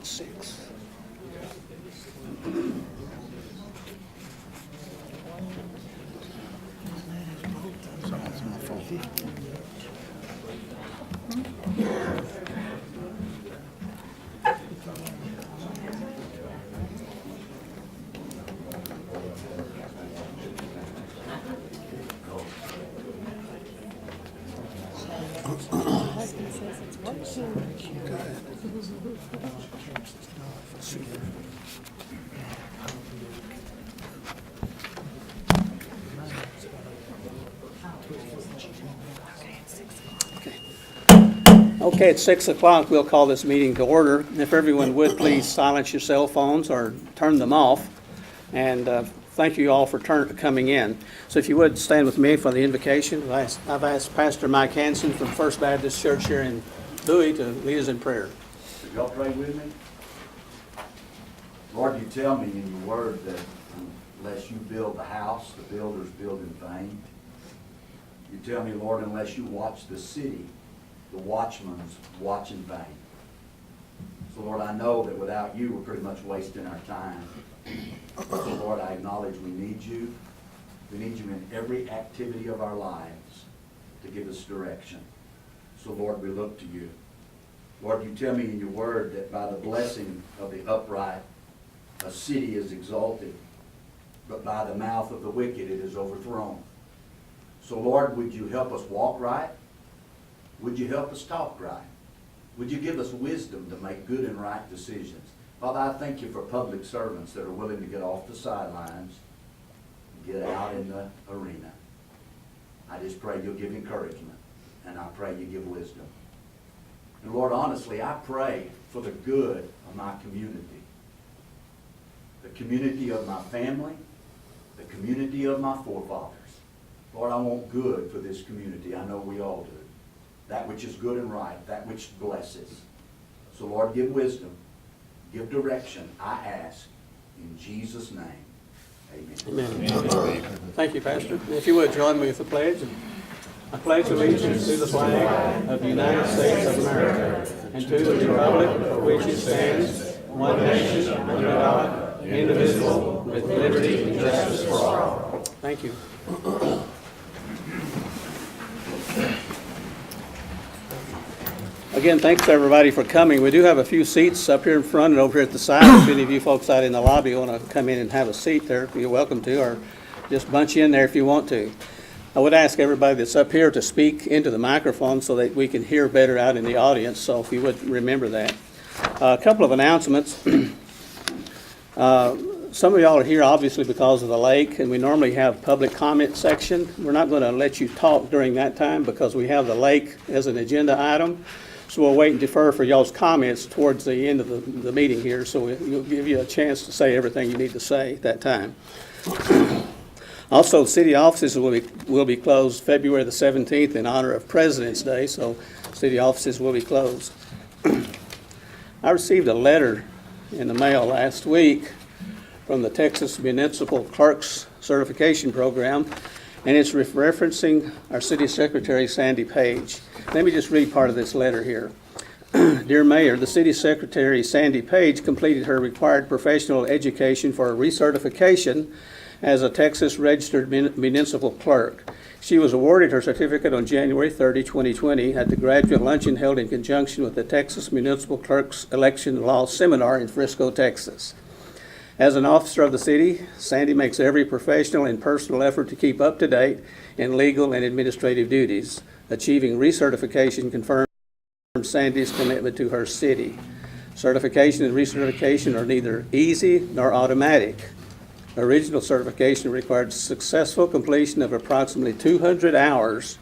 at 6. Okay, at 6 o'clock, we'll call this meeting to order. If everyone would please silence your cell phones or turn them off. And thank you all for coming in. So if you would stand with me for the invocation. I've asked Pastor Mike Hanson from First Baptist Church here in Bowie to lead us in prayer. Y'all pray with me? Lord, you tell me in your word that unless you build the house, the builders build in vain. You tell me, Lord, unless you watch the city, the watchmen's watch in vain. So, Lord, I know that without you, we're pretty much wasting our time. So, Lord, I acknowledge we need you. We need you in every activity of our lives to give us direction. So, Lord, we look to you. Lord, you tell me in your word that by the blessing of the upright, a city is exalted, but by the mouth of the wicked it is overthrown. So, Lord, would you help us walk right? Would you help us talk right? Would you give us wisdom to make good and right decisions? Father, I thank you for public servants that are willing to get off the sidelines and get out in the arena. I just pray you'll give encouragement, and I pray you give wisdom. And Lord, honestly, I pray for the good of my community, the community of my family, the community of my forefathers. Lord, I want good for this community. I know we all do. That which is good and right, that which blesses. So Lord, give wisdom, give direction, I ask, in Jesus' name. Amen. Amen. Thank you, Pastor. If you would join me with the pledge. I pledge allegiance to the flag of the United States of America and to the republic for which it stands, one nation, under God, indivisible, with liberty and justice for all. Thank you. Again, thanks everybody for coming. We do have a few seats up here in front and over here at the side. If any of you folks out in the lobby want to come in and have a seat there, you're welcome to, or just bunch in there if you want to. I would ask everybody that's up here to speak into the microphone so that we can hear better out in the audience, so if you would remember that. A couple of announcements. Some of y'all are here obviously because of the lake, and we normally have public comment section. We're not going to let you talk during that time because we have the lake as an agenda item. So we'll wait and defer for y'all's comments towards the end of the meeting here, so we'll give you a chance to say everything you need to say at that time. Also, city offices will be closed February the 17th in honor of President's Day, so city offices will be closed. I received a letter in the mail last week from the Texas Municipal Clerks Certification Program, and it's referencing our City Secretary, Sandy Page. Let me just read part of this letter here. Dear Mayor, the City Secretary, Sandy Page, completed her required professional education for recertification as a Texas registered municipal clerk. She was awarded her certificate on January 30, 2020 at the graduate luncheon held in conjunction with the Texas Municipal Clerks Election Law Seminar in Frisco, Texas. As an officer of the city, Sandy makes every professional and personal effort to keep up to date in legal and administrative duties. Achieving recertification confirms Sandy's commitment to her city. Certification and recertification are neither easy nor automatic. Original certification required successful completion of approximately 200 hours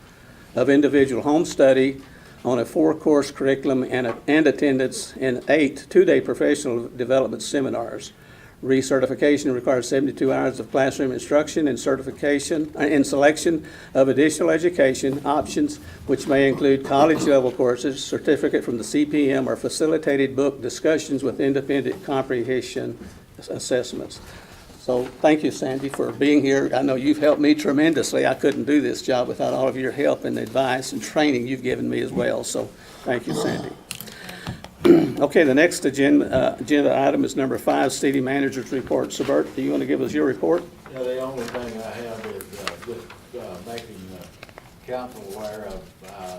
of individual home study on a 4-course curriculum and attendance in 8 two-day professional development seminars. Recertification requires 72 hours of classroom instruction and certification and selection of additional education options, which may include college-level courses, certificate from the CPM, or facilitated book discussions with independent comprehension assessments. So thank you, Sandy, for being here. I know you've helped me tremendously. I couldn't do this job without all of your help and advice and training you've given me as well. So thank you, Sandy. Okay, the next agenda item is number 5, city manager's report. So Bert, do you want to give us your report? Yeah, the only thing I have is just making the council aware of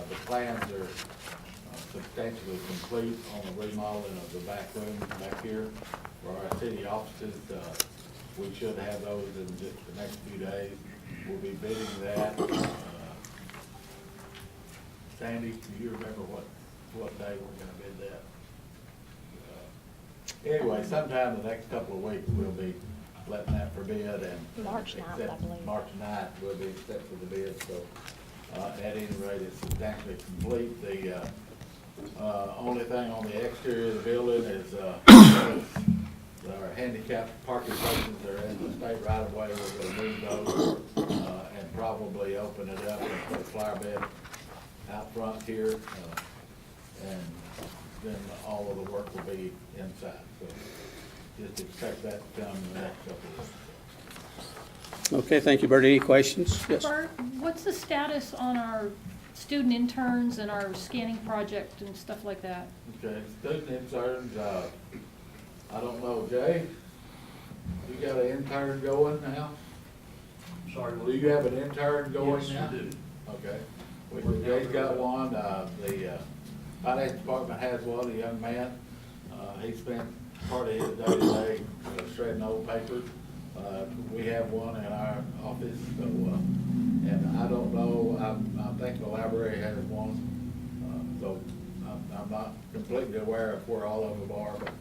the plans are substantially complete on the remodeling of the back room back here for our city offices. We should have those in just the next few days. We'll be bidding that. Sandy, do you remember what day we're gonna bid that? Anyway, sometime the next couple of weeks, we'll be letting that for bid and. March 9th, I believe. March 9th will be accepted the bid, so, at any rate, it's substantially complete. The, only thing on the exterior of the building is, our handicapped parking places are in the state right of way. We're gonna move those, and probably open it up and put a flower bed out front here, and then all of the work will be inside. So just expect that to come in the next couple of weeks. Okay, thank you, Bert. Any questions? Yes. Bert, what's the status on our student interns and our scanning project and stuff like that? Okay, student interns, I don't know, Jay, you got an intern going now? Sorry, Do you have an intern going Yes, now? we do. Okay. Jay's got one, the finance department has one, a young man. He spent part of his day-to-day shredding old papers. We have one in our office, so, and I don't know, I think the library has one. So I'm not completely aware of where all of them are, but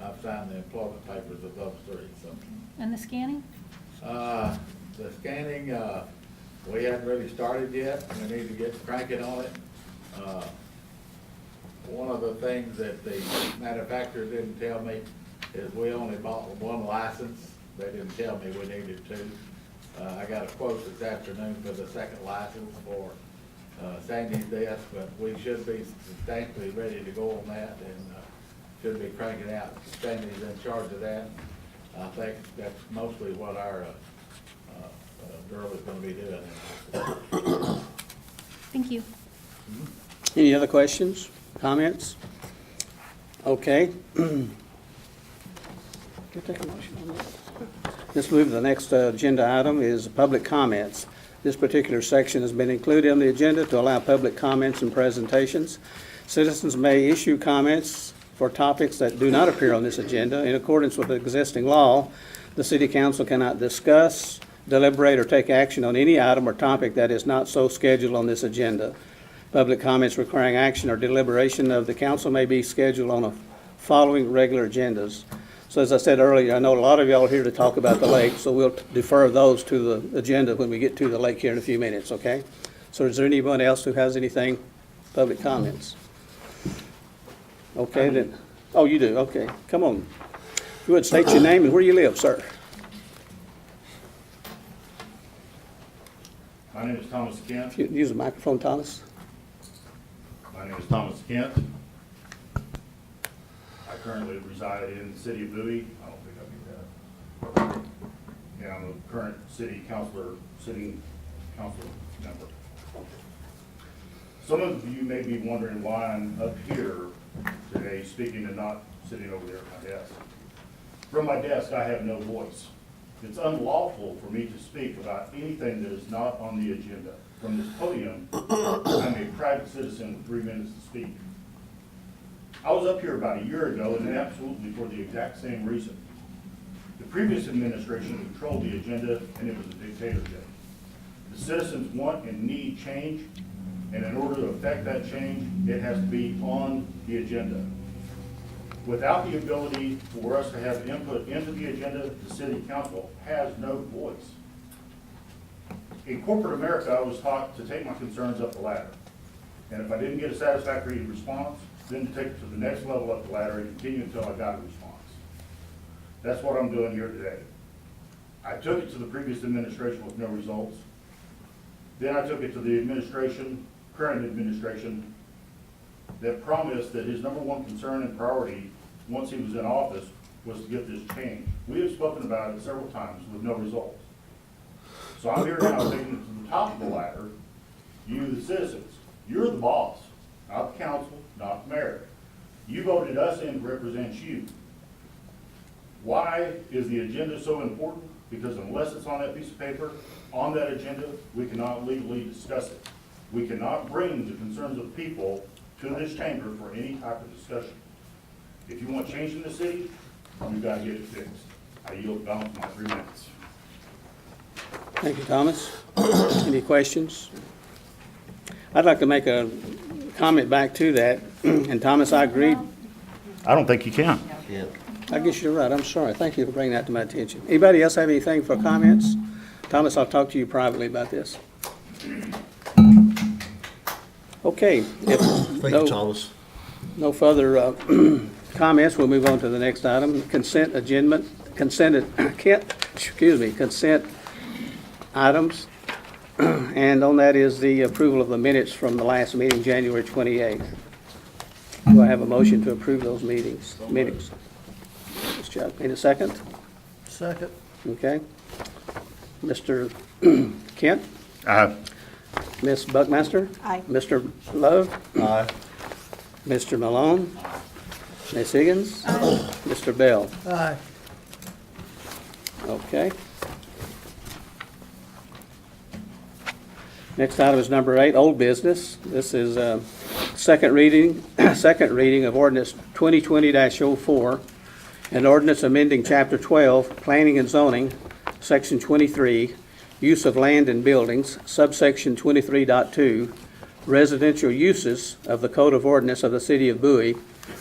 I've signed the employment papers of those three, so. And the scanning? The scanning, we haven't really started yet. We need to get cranking on it. One of the things that the manufacturer didn't tell me is we only bought one license. They didn't tell me we needed two. I got a quote this afternoon for the second license for Sandy's desk, but we should be substantially ready to go on that and should be cranking out. Sandy's in charge of that. I think that's mostly what our girl is gonna be doing. Thank you. Any other questions, comments? Okay. Can I take a motion on that? Let's move to the next agenda item is public comments. This particular section has been included on the agenda to allow public comments and presentations. Citizens may issue comments for topics that do not appear on this agenda. In accordance with the existing law, the City Council cannot discuss, deliberate, or take action on any item or topic that is not so scheduled on this agenda. Public comments requiring action or deliberation of the council may be scheduled on the following regular agendas. So as I said earlier, I know a lot of y'all are here to talk about the lake, so we'll defer those to the agenda when we get to the lake here in a few minutes, okay? So is there anyone else who has anything, public comments? Okay, then, oh, you do, okay, come on. If you would state your name and where you live, sir. My name is Thomas Kent. If you use the microphone, Thomas. My name is Thomas Kent. I currently reside in the city of Bowie. I don't think I knew that. And I'm a current sitting council member. Some of you may be wondering why I'm up here today speaking and not sitting over there at my desk. From my desk, I have no voice. It's unlawful for me to speak about anything that is not on the agenda. From this podium, I'm a private citizen with 3 minutes to speak. I was up here about a year ago, and absolutely for the exact same reason. The previous administration controlled the agenda, and it was a dictatorship. The citizens want and need change, and in order to affect that change, it has to be on the agenda. Without the ability for us to have input into the agenda, the city council has no voice. In corporate America, I was taught to take my concerns up the ladder. And if I didn't get a satisfactory response, then to take it to the next level up the ladder and continue until I got a response. That's what I'm doing here today. I took it to the previous administration with no results. Then I took it to the administration, current administration, that promised that his number one concern and priority, once he was in office, was to get this changed. We have spoken about it several times with no results. So I'm here now taking it to the top of the ladder, you the citizens. You're the boss, not the council, not the mayor. You voted us in to represent you. Why is the agenda so important? Because unless it's on that piece of paper, on that agenda, we cannot legally discuss it. We cannot bring the concerns of people to this chamber for any type of discussion. If you want change in the city, you've got to get it fixed. I yield the balance of my 3 minutes. Thank you, Thomas. Any questions? I'd like to make a comment back to that, and Thomas, I agreed. I don't think you can. I guess you're right, I'm sorry. Thank you for bringing that to my attention. Anybody else have anything for comments? Thomas, I'll talk to you privately about this. Okay. Thank you, Thomas. No further comments, we'll move on to the next item, consent items. And on that is the approval of the minutes from the last meeting, January 28th. Do I have a motion to approve those minutes? Ms. Chuck, need a second? Second. Okay. Mr. Kent? Aye. Ms. Buckmaster? Aye. Mr. Love? Aye. Mr. Malone? Ms. Higgins? Mr. Bell? Aye. Okay. Next item is number 8, old business. This is second reading of ordinance 2020-04, an ordinance amending chapter 12, planning and zoning, section 23, use of land and buildings, subsection 23.2, residential uses of the Code of Ordinance of the City of Bowie,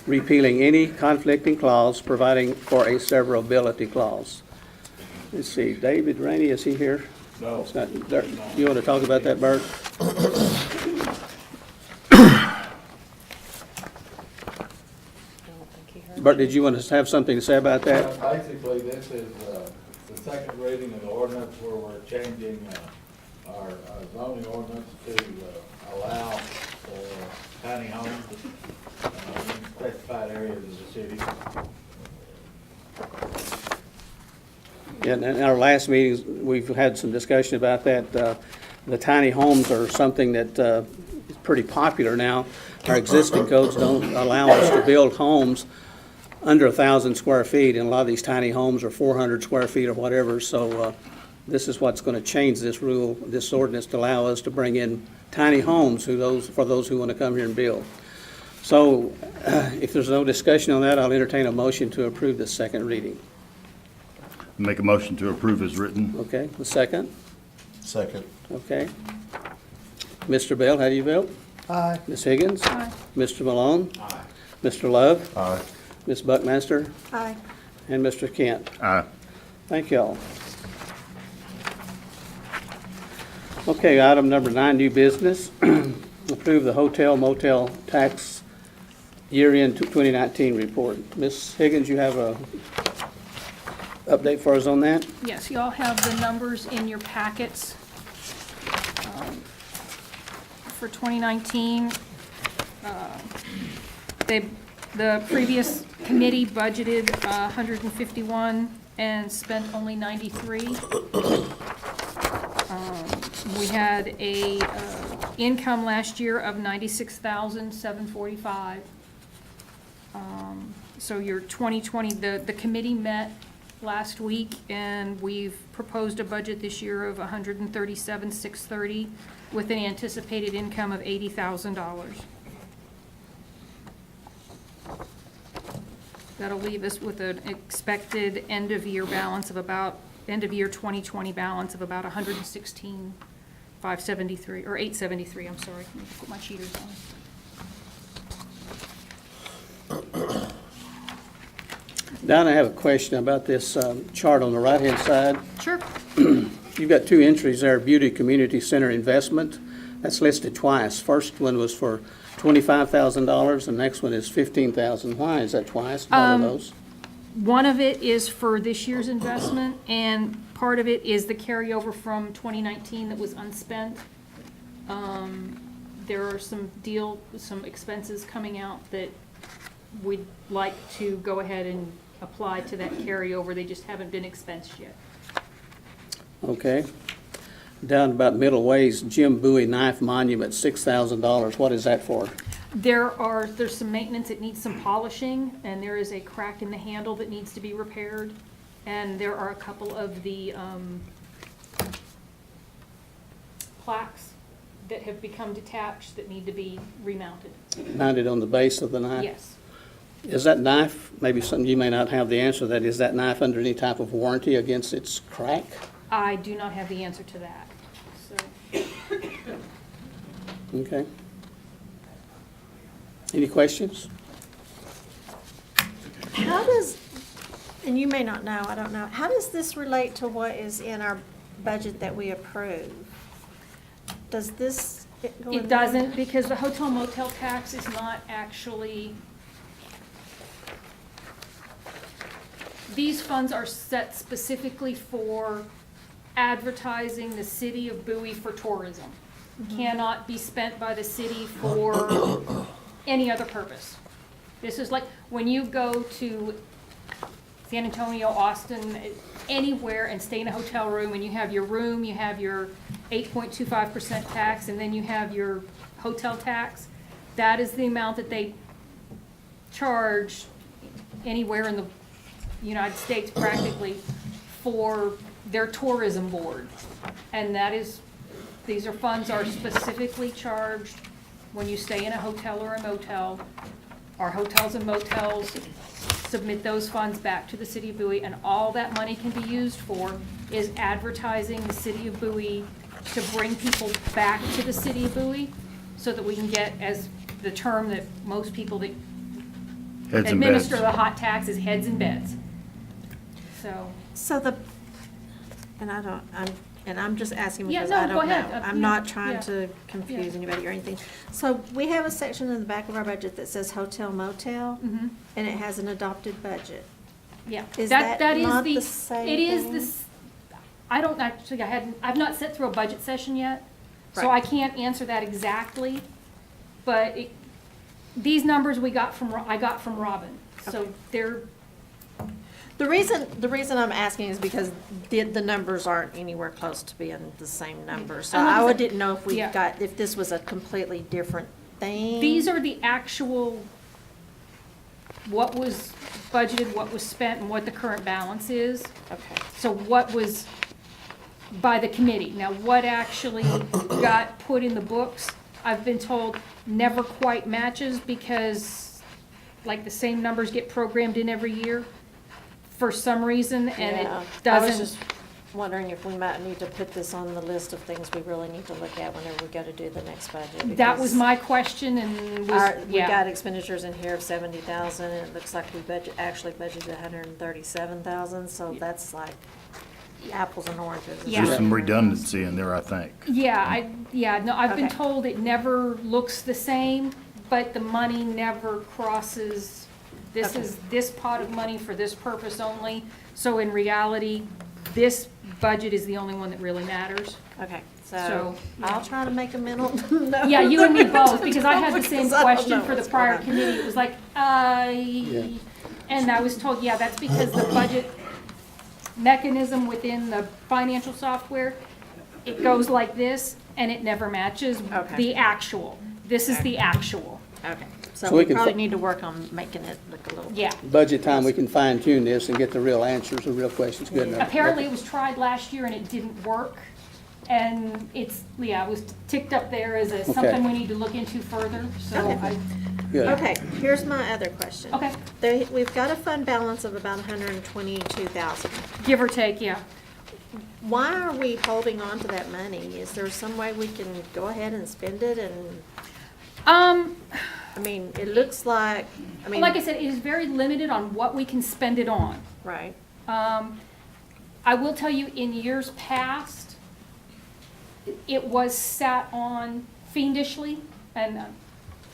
repealing any conflicting clause, providing for a severability clause. Let's see, David Rainey, is he here? No. It's not there. You want to talk about that, Bert? Bert, did you want to have something to say about that? Basically, this is the second reading of the ordinance where we're changing our zoning ordinance to allow for tiny homes in specified areas of the city. Yeah, in our last meetings, we've had some discussion about that. The tiny homes are something that is pretty popular now. Our existing codes don't allow us to build homes under 1,000 square feet, and a lot of these tiny homes are 400 square feet or whatever. So this is what's going to change this rule, this ordinance, to allow us to bring in tiny homes for those who want to come here and build. So if there's no discussion on that, I'll entertain a motion to approve this second reading. Make a motion to approve as written. Okay, the second? Second. Okay. Mr. Bell, how do you vote? Aye. Ms. Higgins? Aye. Mr. Malone? Aye. Mr. Love? Aye. Ms. Buckmaster? Aye. And Mr. Kent? Aye. Thank you all. Okay, item number 9, new business. Approve the hotel motel tax year-end 2019 report. Ms. Higgins, you have a update for us on that? Yes, you all have the numbers in your packets for 2019. The previous committee budgeted 151 and spent only 93. We had a income last year of 96,745. So your 2020, the committee met last week, and we've proposed a budget this year of 137,630 with an anticipated income of $80,000. That'll leave us with an expected end-of-year 2020 balance of about 116,573, or 873, I'm sorry. Let me put my cheaters on. Don, I have a question about this chart on the right-hand side. Sure. You've got 2 entries there, Beauty Community Center investment. That's listed twice. First one was for $25,000, the next one is $15,000. Why is that twice, one of those? One of it is for this year's investment, and part of it is the carryover from 2019 that was unspent. There are some expenses coming out that we'd like to go ahead and apply to that carryover. They just haven't been expensed yet. Okay. Down about middle ways, Jim Bowie Knife Monument, $6,000. What is that for? There's some maintenance, it needs some polishing, and there is a crack in the handle that needs to be repaired. And there are a couple of the plaques that have become detached that need to be remounted. Mounted on the base of the knife? Yes. Is that knife, maybe something you may not have the answer to that, is that knife under any type of warranty against its crack? I do not have the answer to that, so. Okay. Any questions? How does, and you may not know, I don't know, how does this relate to what is in our budget that we approve? Does this go in It there? doesn't, because the hotel motel tax is not actually, these funds are set specifically for advertising the city of Bowie for tourism. Cannot be spent by the city for any other purpose. This is like, when you go to San Antonio, Austin, anywhere and stay in a hotel room, and you have your room, you have your 8.25% tax, and then you have your hotel tax, that is the amount that they charge anywhere in the United States practically for their tourism board. And that is, these are funds are specifically charged when you stay in a hotel or a motel. Our hotels and motels submit those funds back to the city of Bowie, and all that money can be used for is advertising the city of Bowie to bring people back to the city of Bowie, so that we can get, as the term that most people that Heads and administer beds. the hot tax is heads and beds. So, So the, and I don't, I'm just asking Yeah, because no, I go don't know. ahead. I'm Yeah, not trying yeah, to confuse yeah. anybody or anything. So we have a section in the back of our budget that says hotel motel, mhm, and it has an adopted budget. yeah. Is that is not the same It is thing? this, I don't actually, I've not sat through a budget session yet, so Right. I can't answer that exactly. But these numbers I got from Robin, so Okay. they're, The reason I'm asking is because the numbers aren't anywhere close to being the same numbers. So And like I I said- didn't know if we Yeah. got, if this was a completely different thing. these are the actual, what was budgeted, what was spent, and what the current balance is. Okay. So what was by the committee? Now, what actually got put in the books, I've been told never quite matches because like the same numbers get programmed in every year for some reason, and it Yeah. I was doesn't. just wondering if we might need to put this on the list of things we really need to look at whenever we go to do the next budget. That was because my question, and we yeah. got expenditures in here of 70,000, and it looks like we actually budgeted 137,000, so that's like apples and oranges. Yeah. There's some redundancy in there, I think. No, I've been Okay. told it never looks the same, but the money never crosses, this Okay. is this pot of money for this purpose only. So in reality, this budget is the only one that really matters. Okay, So, so yeah. I'll try to make a mental note. Yeah, you and me both, because I had the Because same I don't question know for the what's prior going on. committee. It was like, and I was told, yeah, that's because the budget mechanism within the financial software, it goes like this, and it never matches Okay. the actual. This is the actual. Okay, So so we we can probably fi- need to work on making it look a little. Yeah. Budget time, we can fine tune this and get the real answers, the real questions, good enough. Apparently, it was tried last year and it didn't work. And it's, yeah, it was ticked up there as a, something we need to look into further, so Okay. Good. Okay, here's my other question. Okay. We've got a fund balance of about 122,000. give or take, yeah. Why are we holding on to that money? Is there some way we can go ahead and spend it and, I mean, it looks like, I mean. Like I said, it is very limited on what we can spend it on. Right, I will tell you, in years past, it was sat on fiendishly, and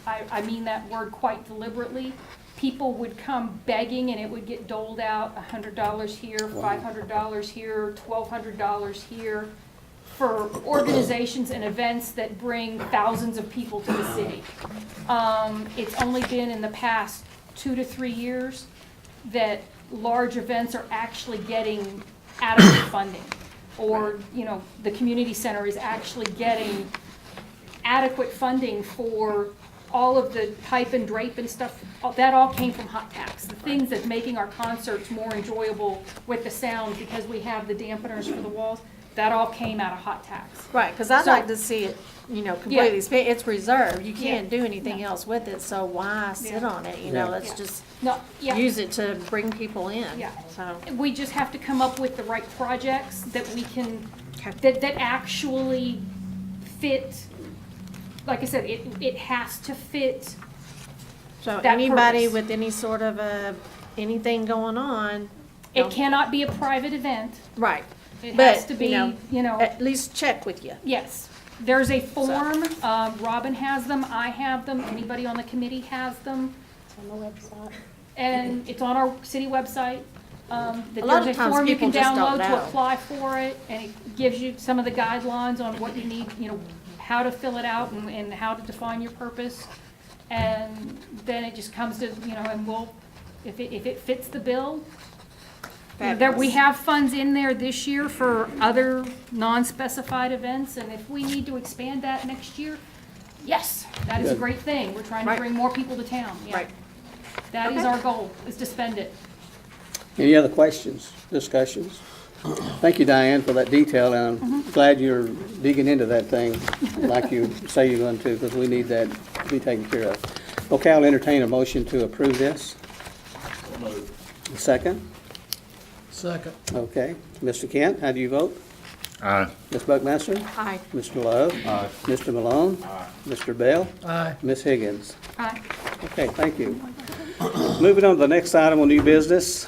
I mean that word quite deliberately. People would come begging, and it would get doled out, $100 here, $500 here, $1,200 here, for organizations and events that bring thousands of people to the city. It's only been in the past 2 to 3 years that large events are actually getting adequate funding. Or, you know, the community center is actually getting adequate funding for all of the pipe and drape and stuff, that all came from hot tax. The things that's making our concerts more enjoyable with the sound, because we have the dampeners for the walls, that all came out of hot tax. Right, because I'd So- like to see it, completely, it's reserved, you can't Yeah. do anything No. else with it, so why sit Yeah. on it, Yeah. let's Yeah. just No, yeah. use it to bring people in, Yeah. so. We just have to come up with the right projects that we can, Okay. that actually fit. Like I said, it has to fit. So that anybody purpose. with any sort of anything going on. It cannot be a private event. Right. It But, has to be, At least check with you. yes. There's a form, Robin has them, I have them, anybody on the committee has them, On the website. and it's on our city website. That A lot of there's a times form you people can just don't download to know. apply for it, and it gives you some of the guidelines on what you need, how to fill it out and how to define your purpose. And then it just comes to, and we'll, if it fits the bill, there, we Fabulous. have funds in there this year for other non-specified events, and if we need to expand that next year, yes, that is a Good. great thing. We're trying to Right. bring more people to town, yeah. Right. That is Okay. our goal, is to spend it. Any other questions, discussions? Thank you, Diane, for that detail, and I'm glad you're digging into that thing like you say you're going to, because we need that to be taken care of. Okay, I'll entertain a motion to approve this. Second? Second. Okay. Mr. Kent, how do you vote? Aye. Ms. Buckmaster? Aye. Mr. Love? Aye. Mr. Malone? Mr. Bell? Aye. Ms. Higgins? Aye. Okay, thank you. Moving on to the next item on new business.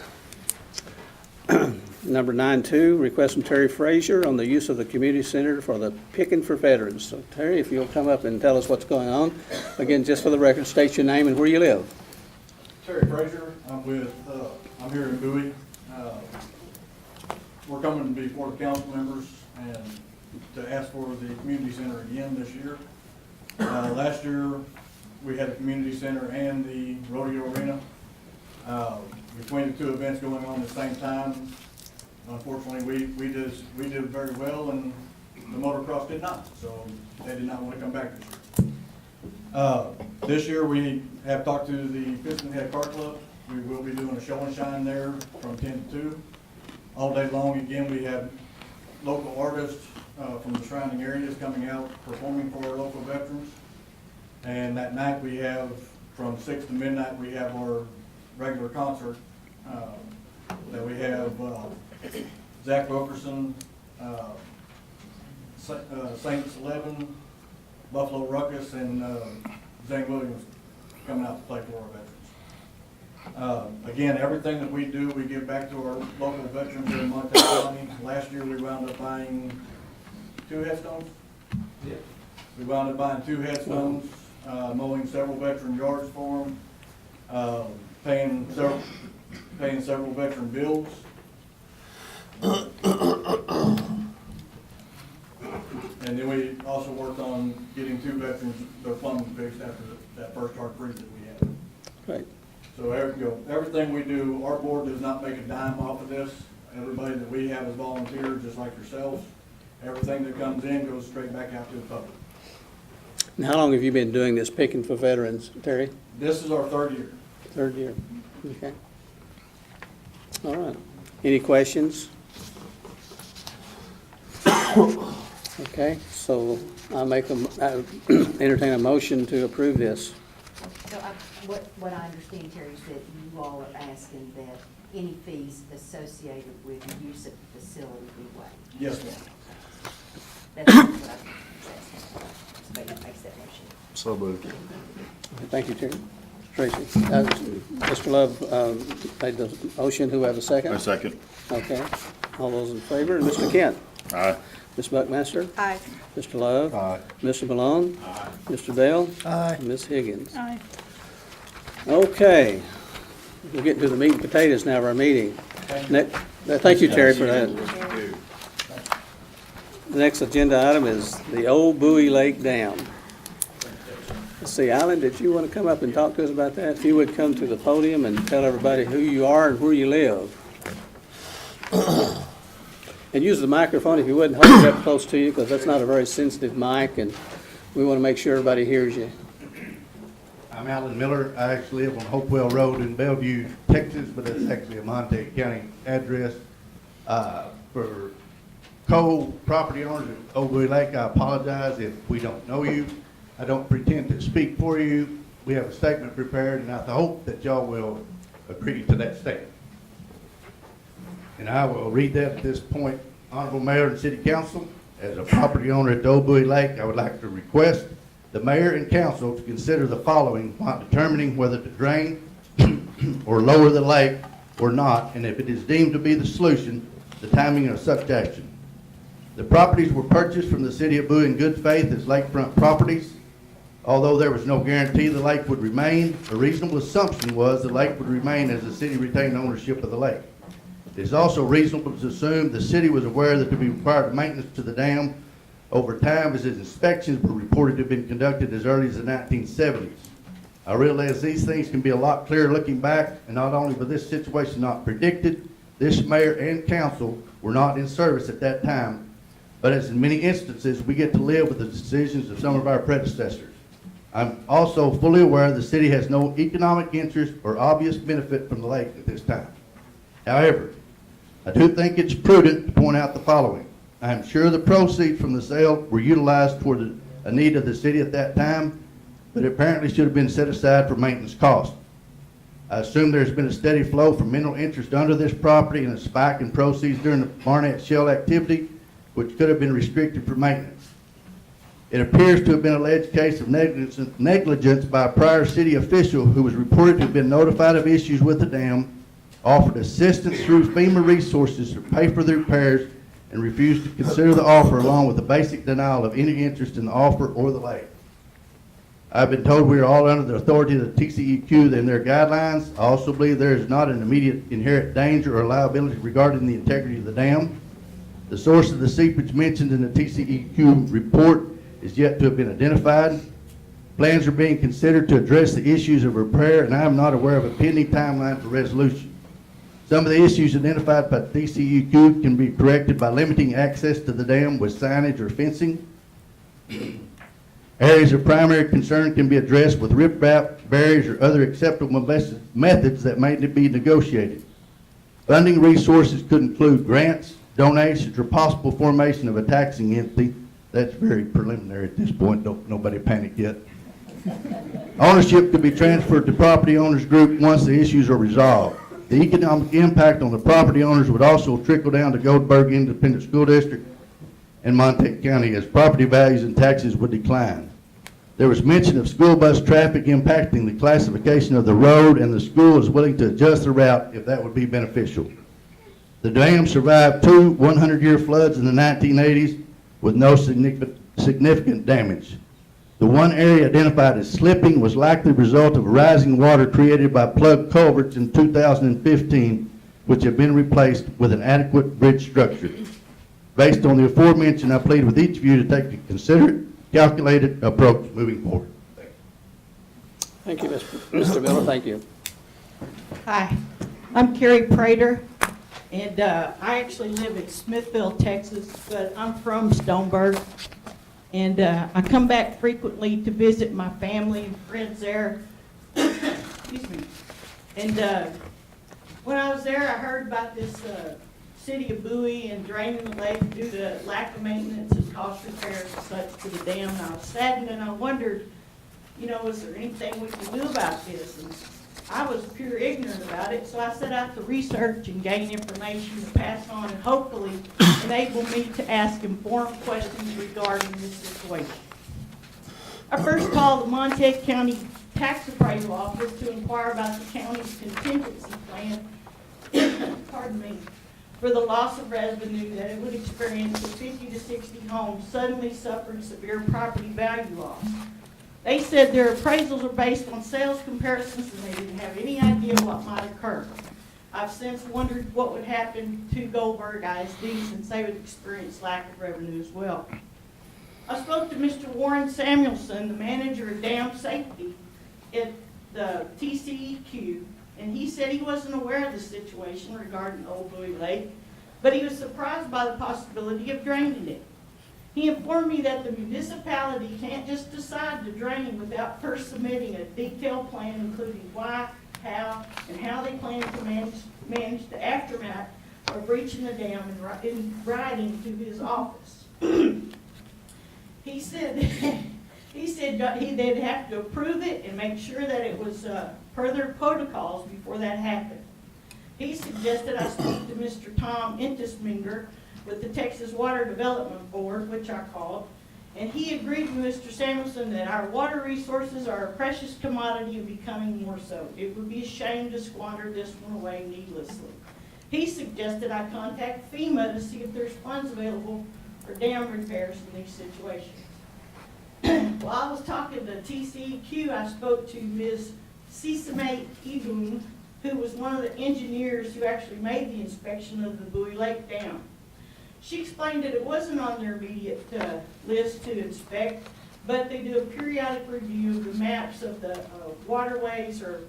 Number 9.2, request from Terry Frazier on the use of the community center for the Pickin for Veterans. So Terry, if you'll come up and tell us what's going on. Again, just for the record, state your name and where you live. Terry Frazier, I'm here in Bowie. We're coming before the council members and to ask for the community center again this year. Last year, we had the community center and the rodeo arena. Between the two events going on at the same time, unfortunately, we did very well and the motocross did not, so they did not want to come back this year. This year, we have talked to the Pickin Head Car Club. We will be doing a show and shine there from 10 to 2. All day long, again, we have local artists from the surrounding areas coming out performing for our local veterans. And that night, we have, from 6 to midnight, we have our regular concert that we have Zach Wilkerson, Saints 11, Buffalo Ruckus, and Zane Williams coming out to play for our veterans. Again, everything that we do, we give back to our local veterans here in Motel County. Last year, we wound up buying 2 headstones. We wound up buying 2 headstones, mowing several veteran yards for them, paying several veteran bills. And then we also worked on getting 2 veterans their plumbing fixed after that first hard freeze that we had. Right. So everything we do, our board does not make a dime off of this. Everybody that we have is volunteers, just like yourselves. Everything that comes in goes straight back out to the public. And how long have you been doing this Pickin for Veterans, Terry? This is our 3rd year. 3rd year. Okay. All right. Any questions? Okay, so I entertain a motion to approve this. So what I understand, Terry, is that you all are asking that any fees associated with the use of the facility be waived. Yes, ma'am. That's what I'm asking. Somebody makes that motion. So moved. Thank you, Terry. Tracy. Mr. Love made the motion. Who have a second? A second. Okay. All those in favor? Mr. Kent? Aye. Ms. Buckmaster? Aye. Mr. Love? Aye. Mr. Malone? Mr. Bell? Aye. Ms. Higgins? Aye. Okay. We're getting to the meat and potatoes now of our meeting. Thank you, Terry, for that. The next agenda item is the old Bowie Lake Dam. Let's see, Alan, did you want to come up and talk to us about that? If you would come to the podium and tell everybody who you are and where you live. And use the microphone if you wouldn't hold it up close to you, because that's not a very sensitive mic, and we want to make sure everybody hears you. I'm Alan Miller. I actually live on Hopewell Road in Bellevue, Texas, but it's actually a Montague County address. For co-property owners at Old Bowie Lake, I apologize if we don't know you. I don't pretend to speak for you. We have a statement prepared, and I hope that y'all will agree to that statement. And I will read that at this point. Honorable Mayor and City Council, as a property owner at the Old Bowie Lake, I would like to request the mayor and council to consider the following while determining whether to drain or lower the lake or not, and if it is deemed to be the solution, the timing of such action. The properties were purchased from the city of Bowie in good faith as lakefront properties. Although there was no guarantee the lake would remain, a reasonable assumption was the lake would remain as the city retained ownership of the lake. It is also reasonable to assume the city was aware that to be required maintenance to the dam over time, as its inspections were reported to have been conducted as early as the 1970s. I realize these things can be a lot clearer looking back, and not only was this situation not predicted, this mayor and council were not in service at that time, but as in many instances, we get to live with the decisions of some of our predecessors. I'm also fully aware the city has no economic interest or obvious benefit from the lake at this time. However, I do think it's prudent to point out the following. I am sure the proceeds from the sale were utilized toward a need of the city at that time, but apparently should have been set aside for maintenance costs. I assume there's been a steady flow from mineral interest under this property and a spike in proceeds during the Barnett Shell activity, which could have been restricted for maintenance. It appears to have been an alleged case of negligence by a prior city official who was reported to have been notified of issues with the dam, offered assistance through FEMA resources to pay for the repairs, and refused to consider the offer along with a basic denial of any interest in the offer or the lake. I've been told we are all under the authority of the TCEQ and their guidelines. I also believe there is not an immediate inherent danger or liability regarding the integrity of the dam. The source of the seepage mentioned in the TCEQ report is yet to have been identified. Plans are being considered to address the issues of repair, and I am not aware of a pending timeline for resolution. Some of the issues identified by the TCEQ can be corrected by limiting access to the dam with signage or fencing. Areas of primary concern can be addressed with riprap, barriers, or other acceptable methods that may be negotiated. Funding resources could include grants, donations, or possible formation of a taxing entity. That's very preliminary at this point. Nobody panic yet. Ownership could be transferred to property owners group once the issues are resolved. The economic impact on the property owners would also trickle down to Goldberg Independent School District and Montague County as property values and taxes would decline. There was mention of school bus traffic impacting the classification of the road, and the school is willing to adjust the route if that would be beneficial. The dam survived 2 100-year floods in the 1980s with no significant damage. The one area identified as slipping was likely the result of rising water created by plugged culverts in 2015, which have been replaced with an adequate bridge structure. Based on the aforementioned, I plead with each of you to take a considerate, calculated approach moving forward. Thank you, Mr. Miller, thank you. Hi, I'm Carrie Prater, and I actually live in Smithville, Texas, but I'm from Stoneburg. And I come back frequently to visit my family and friends there. Excuse me. And when I was there, I heard about this city of Bowie and draining the lake due to lack of maintenance and cost repairs and such to the dam. And I was saddened and I wondered, you know, is there anything we can do about this? And I was pure ignorant about it, so I set out to research and gain information to pass on and hopefully enable me to ask informed questions regarding this situation. I first called the Montague County Tax Appraisal Office to inquire about the county's contingency plan, pardon me, for the loss of revenue that it would experience if 50 to 60 homes suddenly suffered severe property value loss. They said their appraisals are based on sales comparisons and they didn't have any idea what might occur. I've since wondered what would happen to Goldberg ISD since they would experience lack of revenue as well. I spoke to Mr. Warren Samuelson, the manager of dam safety at the TCEQ, and he said he wasn't aware of the situation regarding Old Bowie Lake, but he was surprised by the possibility of draining it. He informed me that the municipality can't just decide to drain without first submitting a detailed plan including why, how, and how they plan to manage the aftermath of breaching the dam in writing to his office. He said they'd have to approve it and make sure that it was per their protocols before that happened. He suggested I speak to Mr. Tom Entisminger with the Texas Water Development Board, which I called, and he agreed with Mr. Samuelson that our water resources are a precious commodity and becoming more so. It would be a shame to squander this one away needlessly. He suggested I contact FEMA to see if there's funds available for dam repairs in these situations. While I was talking to TCEQ, I spoke to Ms. Sisame Ibun, who was one of the engineers who actually made the inspection of the Bowie Lake Dam. She explained that it wasn't on their immediate list to inspect, but they do a periodic review of the maps of the waterways or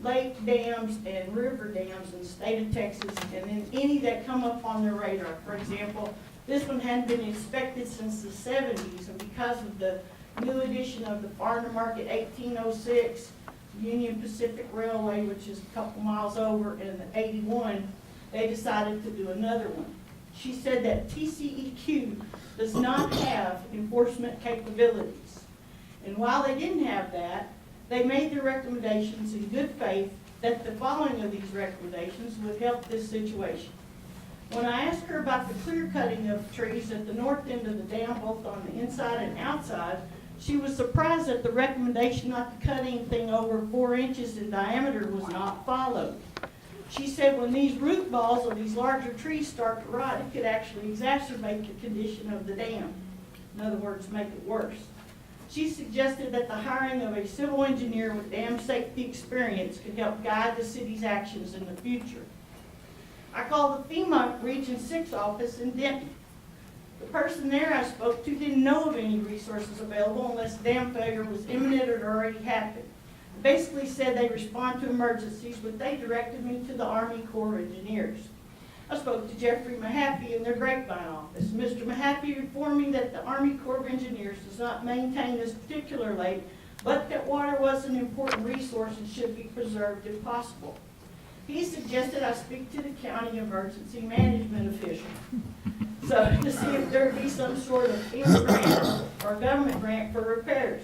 lake dams and river dams in the state of Texas, and then any that come up on their radar. For example, this one hadn't been inspected since the 70s, and because of the new addition of the Farm to Market 1806, Union Pacific Railway, which is a couple miles over, and the 81, they decided to do another one. She said that TCEQ does not have enforcement capabilities. And while they didn't have that, they made their recommendations in good faith that the following of these recommendations would help this situation. When I asked her about the clear cutting of trees at the north end of the dam, both on the inside and outside, she was surprised that the recommendation not to cut anything over 4 inches in diameter was not followed. She said when these root balls of these larger trees start to rot, it could actually exacerbate the condition of the dam. In other words, make it worse. She suggested that the hiring of a civil engineer with dam safety experience could help guide the city's actions in the future. I called the FEMA Region 6 office in Denton. The person there I spoke to didn't know of any resources available unless dam failure was imminent or had already happened. Basically said they respond to emergencies, but they directed me to the Army Corps of Engineers. I spoke to Jeffrey Mahaffey in their Grapevine office. Mr. Mahaffey informed me that the Army Corps of Engineers does not maintain this particular lake, but that water was an important resource and should be preserved if possible. He suggested I speak to the county emergency management official, so to see if there would be some sort of FEMA grant or government grant for repairs.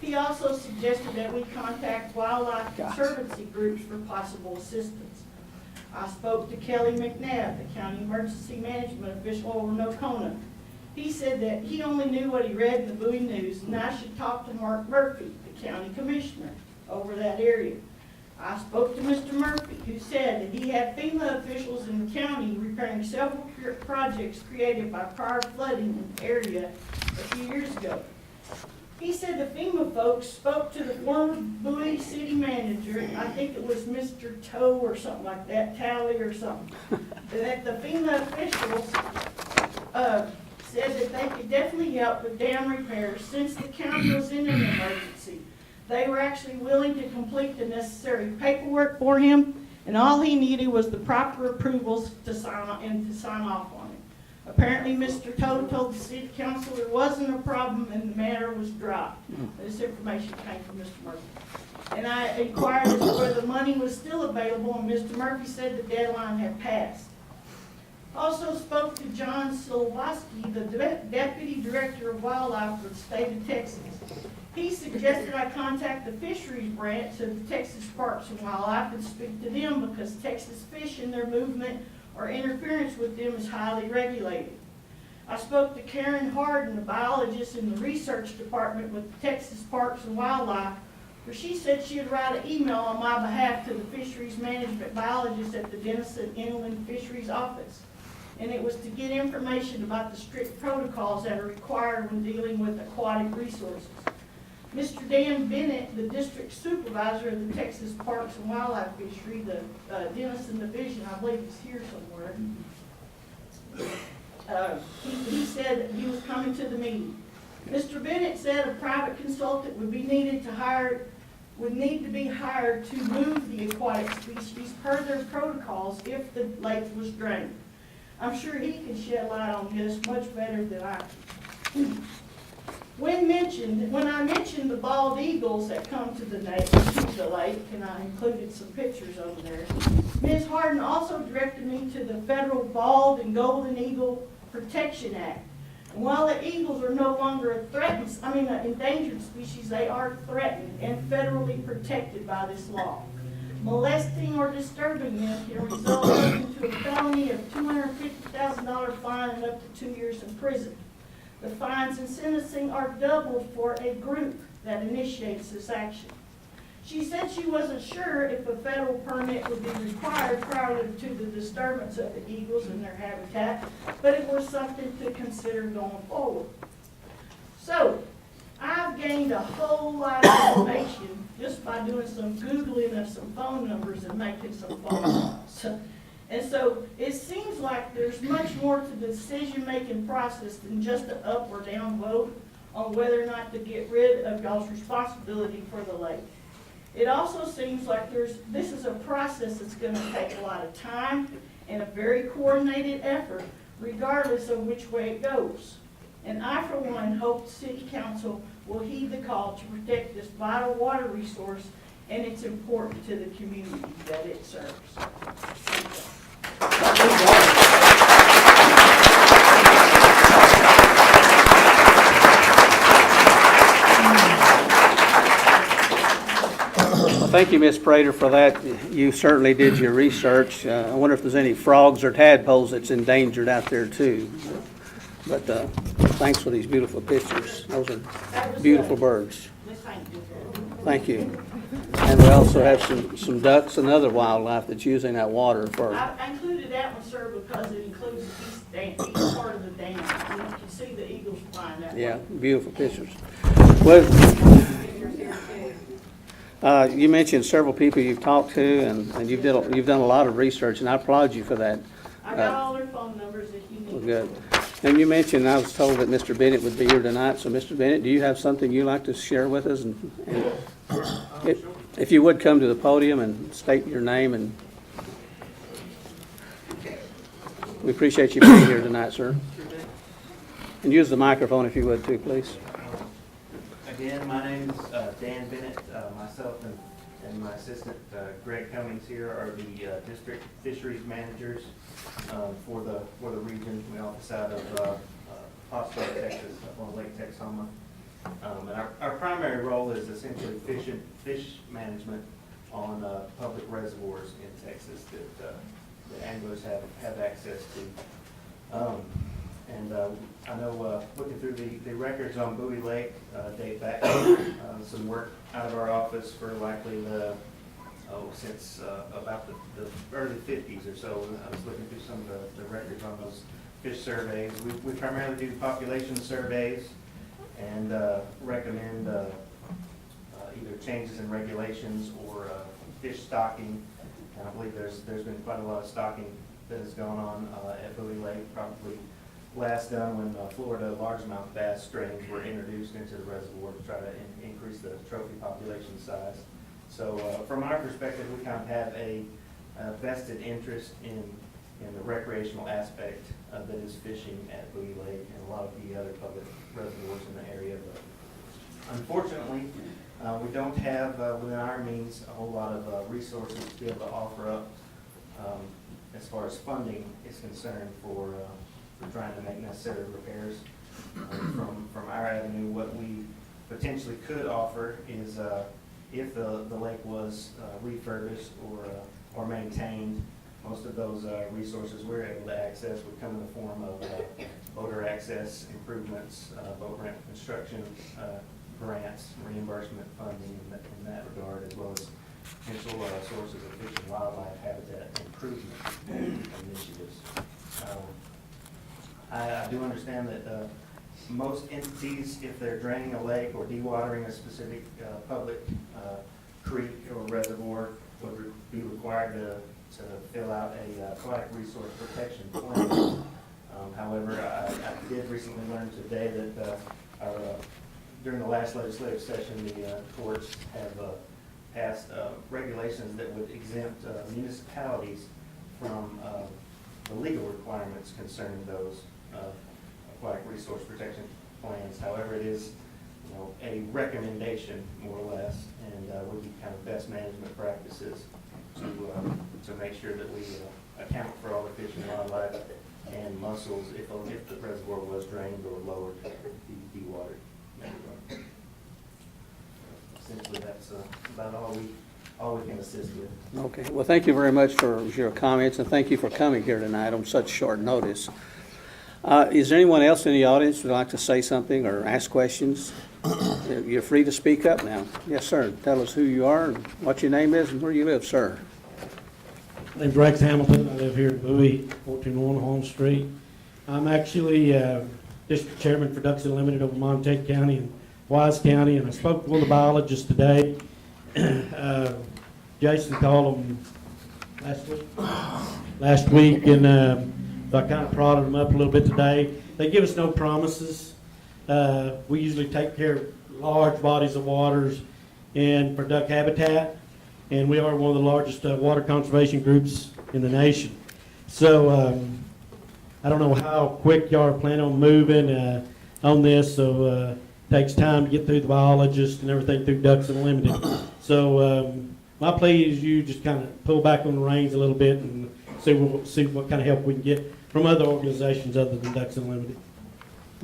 He also suggested that we contact wildlife conservancy groups for possible assistance. I spoke to Kelly McNabb, the county emergency management official over Nocona. He said that he only knew what he read in the Bowie News, and I should talk to Mark Murphy, the county commissioner over that area. I spoke to Mr. Murphy, who said that he had FEMA officials in the county repairing several projects created by prior flooding in the area a few years ago. He said the FEMA folks spoke to the former Bowie city manager, I think it was Mr. Toe or something like that, Talley or something, that the FEMA officials said that they could definitely help with dam repairs since the county was in an emergency. They were actually willing to complete the necessary paperwork for him, and all he needed was the proper approvals to sign off on it. Apparently, Mr. Toad told the city council there wasn't a problem and the matter was dropped. This information came from Mr. Murphy. And I inquired as to whether the money was still available, and Mr. Murphy said the deadline had passed. Also spoke to John Silvosky, the Deputy Director of Wildlife for the state of Texas. He suggested I contact the fisheries branch of the Texas Parks and Wildlife and speak to them because Texas fish and their movement or interference with them is highly regulated. I spoke to Karen Harden, a biologist in the research department with the Texas Parks and Wildlife, where she said she would write an email on my behalf to the fisheries management biologist at the Denison Inland Fisheries Office. And it was to get information about the strict protocols that are required when dealing with aquatic resources. Mr. Dan Bennett, the district supervisor of the Texas Parks and Wildlife Fishery, the Denison Division, I believe is here somewhere. He said he was coming to the meeting. Mr. Bennett said a private consultant would need to be hired to move the aquatic species per their protocols if the lake was drained. I'm sure he can shed light on this much better than I can. When I mentioned the the bald eagles that come to the lake, and I included some pictures over there. Ms. Harden also directed me to the Federal Bald and Golden Eagle Protection Act. And while the eagles are no longer an endangered species, they are threatened and federally protected by this law. Molesting or disturbing them can result into a felony of $250,000 fine and up to 2 years in prison. The fines and sentencing are doubled for a group that initiates this action. She said she wasn't sure if a federal permit would be required prior to the disturbance of the eagles in their habitat, but it was something to consider going forward. So, I've gained a whole lot of information just by doing some Googling of some phone numbers and making some phone calls. And so it seems like there's much more to the decision-making process than just an up or down vote on whether or not to get rid of y'all's responsibility for the lake. It also seems like this is a process that's going to take a lot of time and a very coordinated effort, regardless of which way it goes. And I, for one, hope the City Council will heed the call to protect this vital water resource, and it's important to the community that it serves. Thank you, Ms. Prater, for that. You certainly did your research. I wonder if there's any frogs or tadpoles that's endangered out there too. But thanks for these beautiful pictures. Those are beautiful birds. Thank you. And we also have some ducks and other wildlife that's using that water for. I included that one, sir, because it includes the east part of the dam. And you can see the eagles flying that way. Yeah, beautiful pictures. Well, you mentioned several people you've talked to, and you've done a lot of research, and I applaud you for that. I got all their phone numbers if you need. Well, good. And you mentioned, I was told that Mr. Bennett would be here tonight, so Mr. Bennett, do you have something you'd like to share with us? And if you would come to the podium and state your name, and we appreciate you being here tonight, sir. And use the microphone if you would too, please. Again, my name is Dan Bennett. Myself and my assistant Greg Cummings here are the district fisheries managers for the region. We office out of Austin, Texas, up on Lake Texoma. And our primary role is essentially fish management on public reservoirs in Texas that anglers have access to. I know looking through the records on Bowie Lake date back some work out of our office for likely since about the early 50s or so. I was looking through some of the records on those fish surveys. We primarily do population surveys and recommend either changes in regulations or fish stocking. And I believe there's been quite a lot of stocking that has gone on at Bowie Lake, probably last done when Florida largemouth bass strains were introduced into the reservoir to try to increase the trophy population size. So from our perspective, we kind of have a vested interest in the recreational aspect that is fishing at Bowie Lake and a lot of the other public reservoirs in the area. But unfortunately, we don't have within our means a whole lot of resources to be able to offer up as far as funding is concerned for trying to make necessary repairs. From our avenue, what we potentially could offer is if the lake was refurbished or maintained, most of those resources we're able to access would come in the form of boater access improvements, boat ramp construction grants, reimbursement funding in that regard, as well as potential sources of fish and wildlife habitat improvement initiatives. I do understand that most entities, if they're draining a lake or dewatering a specific public creek or reservoir, would be required to fill out a aquatic resource protection plan. However, I did recently learn today that during the last legislative session, the courts have passed regulations that would exempt municipalities from the legal requirements concerning those aquatic resource protection plans. However, it is a recommendation, more or less, and would be kind of best management practices to make sure that we account for all the fish and wildlife and mussels if the reservoir was drained or lowered, dewatered. Essentially, that's about all we can assist with. Okay, well, thank you very much for your comments, and thank you for coming here tonight on such short notice. Is there anyone else in the audience who would like to say something or ask questions? You're free to speak up now. Yes, sir. Tell us who you are, and what your name is, and where you live, sir. My name's Rex Hamilton. I live here in Bowie, 1401 Holmes Street. I'm actually District Chairman for Ducks Unlimited over Montague County and Wise County, and I spoke to one of the biologists today. Jason called them last week, and so I kind of prodded them up a little bit today. They give us no promises. We usually take care of large bodies of waters and for duck habitat, and we are one of the largest water conservation groups in the nation. So I don't know how quick y'all are planning on moving on this, so it takes time to get through the biologists and everything through Ducks Unlimited. So my plea is you just kind of pull back on the reins a little bit and see what kind of help we can get from other organizations other than Ducks Unlimited.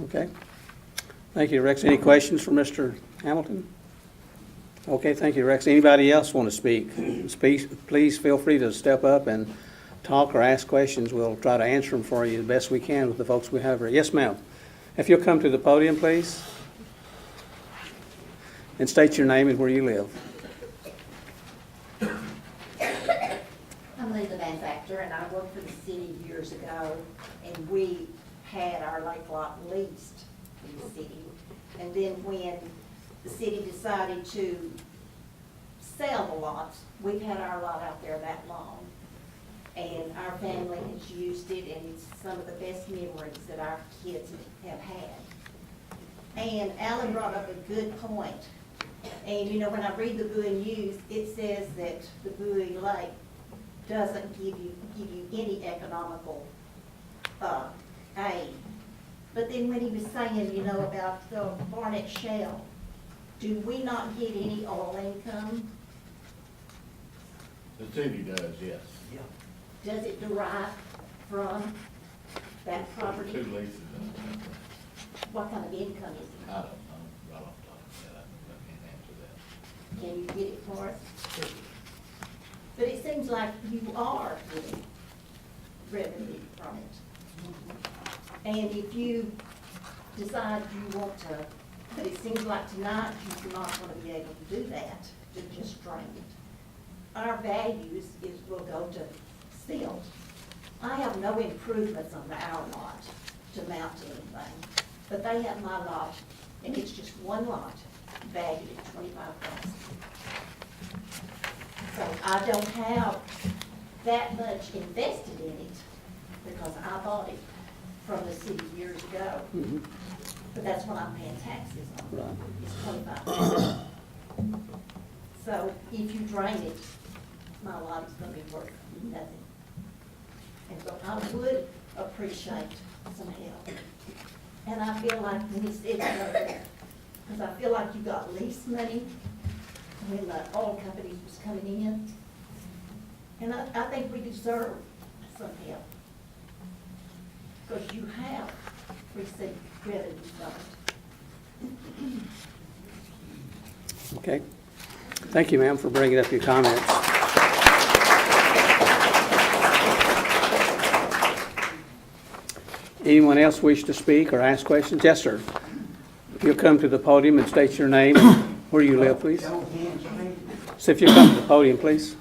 Okay. Thank you, Rex. Any questions for Mr. Hamilton? Okay, thank you, Rex. Anybody else want to speak? Please feel free to step up and talk or ask questions. We'll try to answer them for you the best we can with the folks we have here. Yes, ma'am. If you'll come to the podium, please, and state your name and where you live. I'm Lisa Van Factor, and I worked for the city years ago, and we had our lake lot leased in the city. And then when the city decided to sell the lots, we've had our lot out there that long. And our family has used it, and it's some of the best memories that our kids have had. And Alan brought up a good point. And you know, when I read the Bowie News, it says that the Bowie Lake doesn't give you any economical aid. But then when he was saying, you know, about the Barnett Shale, do we not get any oil income? The city does, yes. Does it derive from that property? Two leases. What kind of income is it? I don't know, right off the top of my head, I can't answer that. Can you get it for us? But it seems like you are getting revenue from it. And if you decide you want to, but it seems like tonight you're not going to be able to do that, to just drain it. Our values will go to silt. I have no improvements on our lot to mount to anything, but they have my lot, and it's just one lot, valued at $25,000. So I don't have that much invested in it because I bought it from the city years ago. Mm-hmm. But that's what I'm paying taxes on. Right. It's $25,000. So if you drain it, my lot is going to be worth nothing. And so I would appreciate some help. And I feel like when he said that, because I feel like you got lease money when the oil company was coming in. And I think we deserve some help. Because you have received revenue from it. Okay. Thank you, ma'am, for bringing up your comments. Anyone else wish to speak or ask questions? Yes, sir. If you'll come to the podium and state your name and where you live, please. So if you'll come to the podium, please.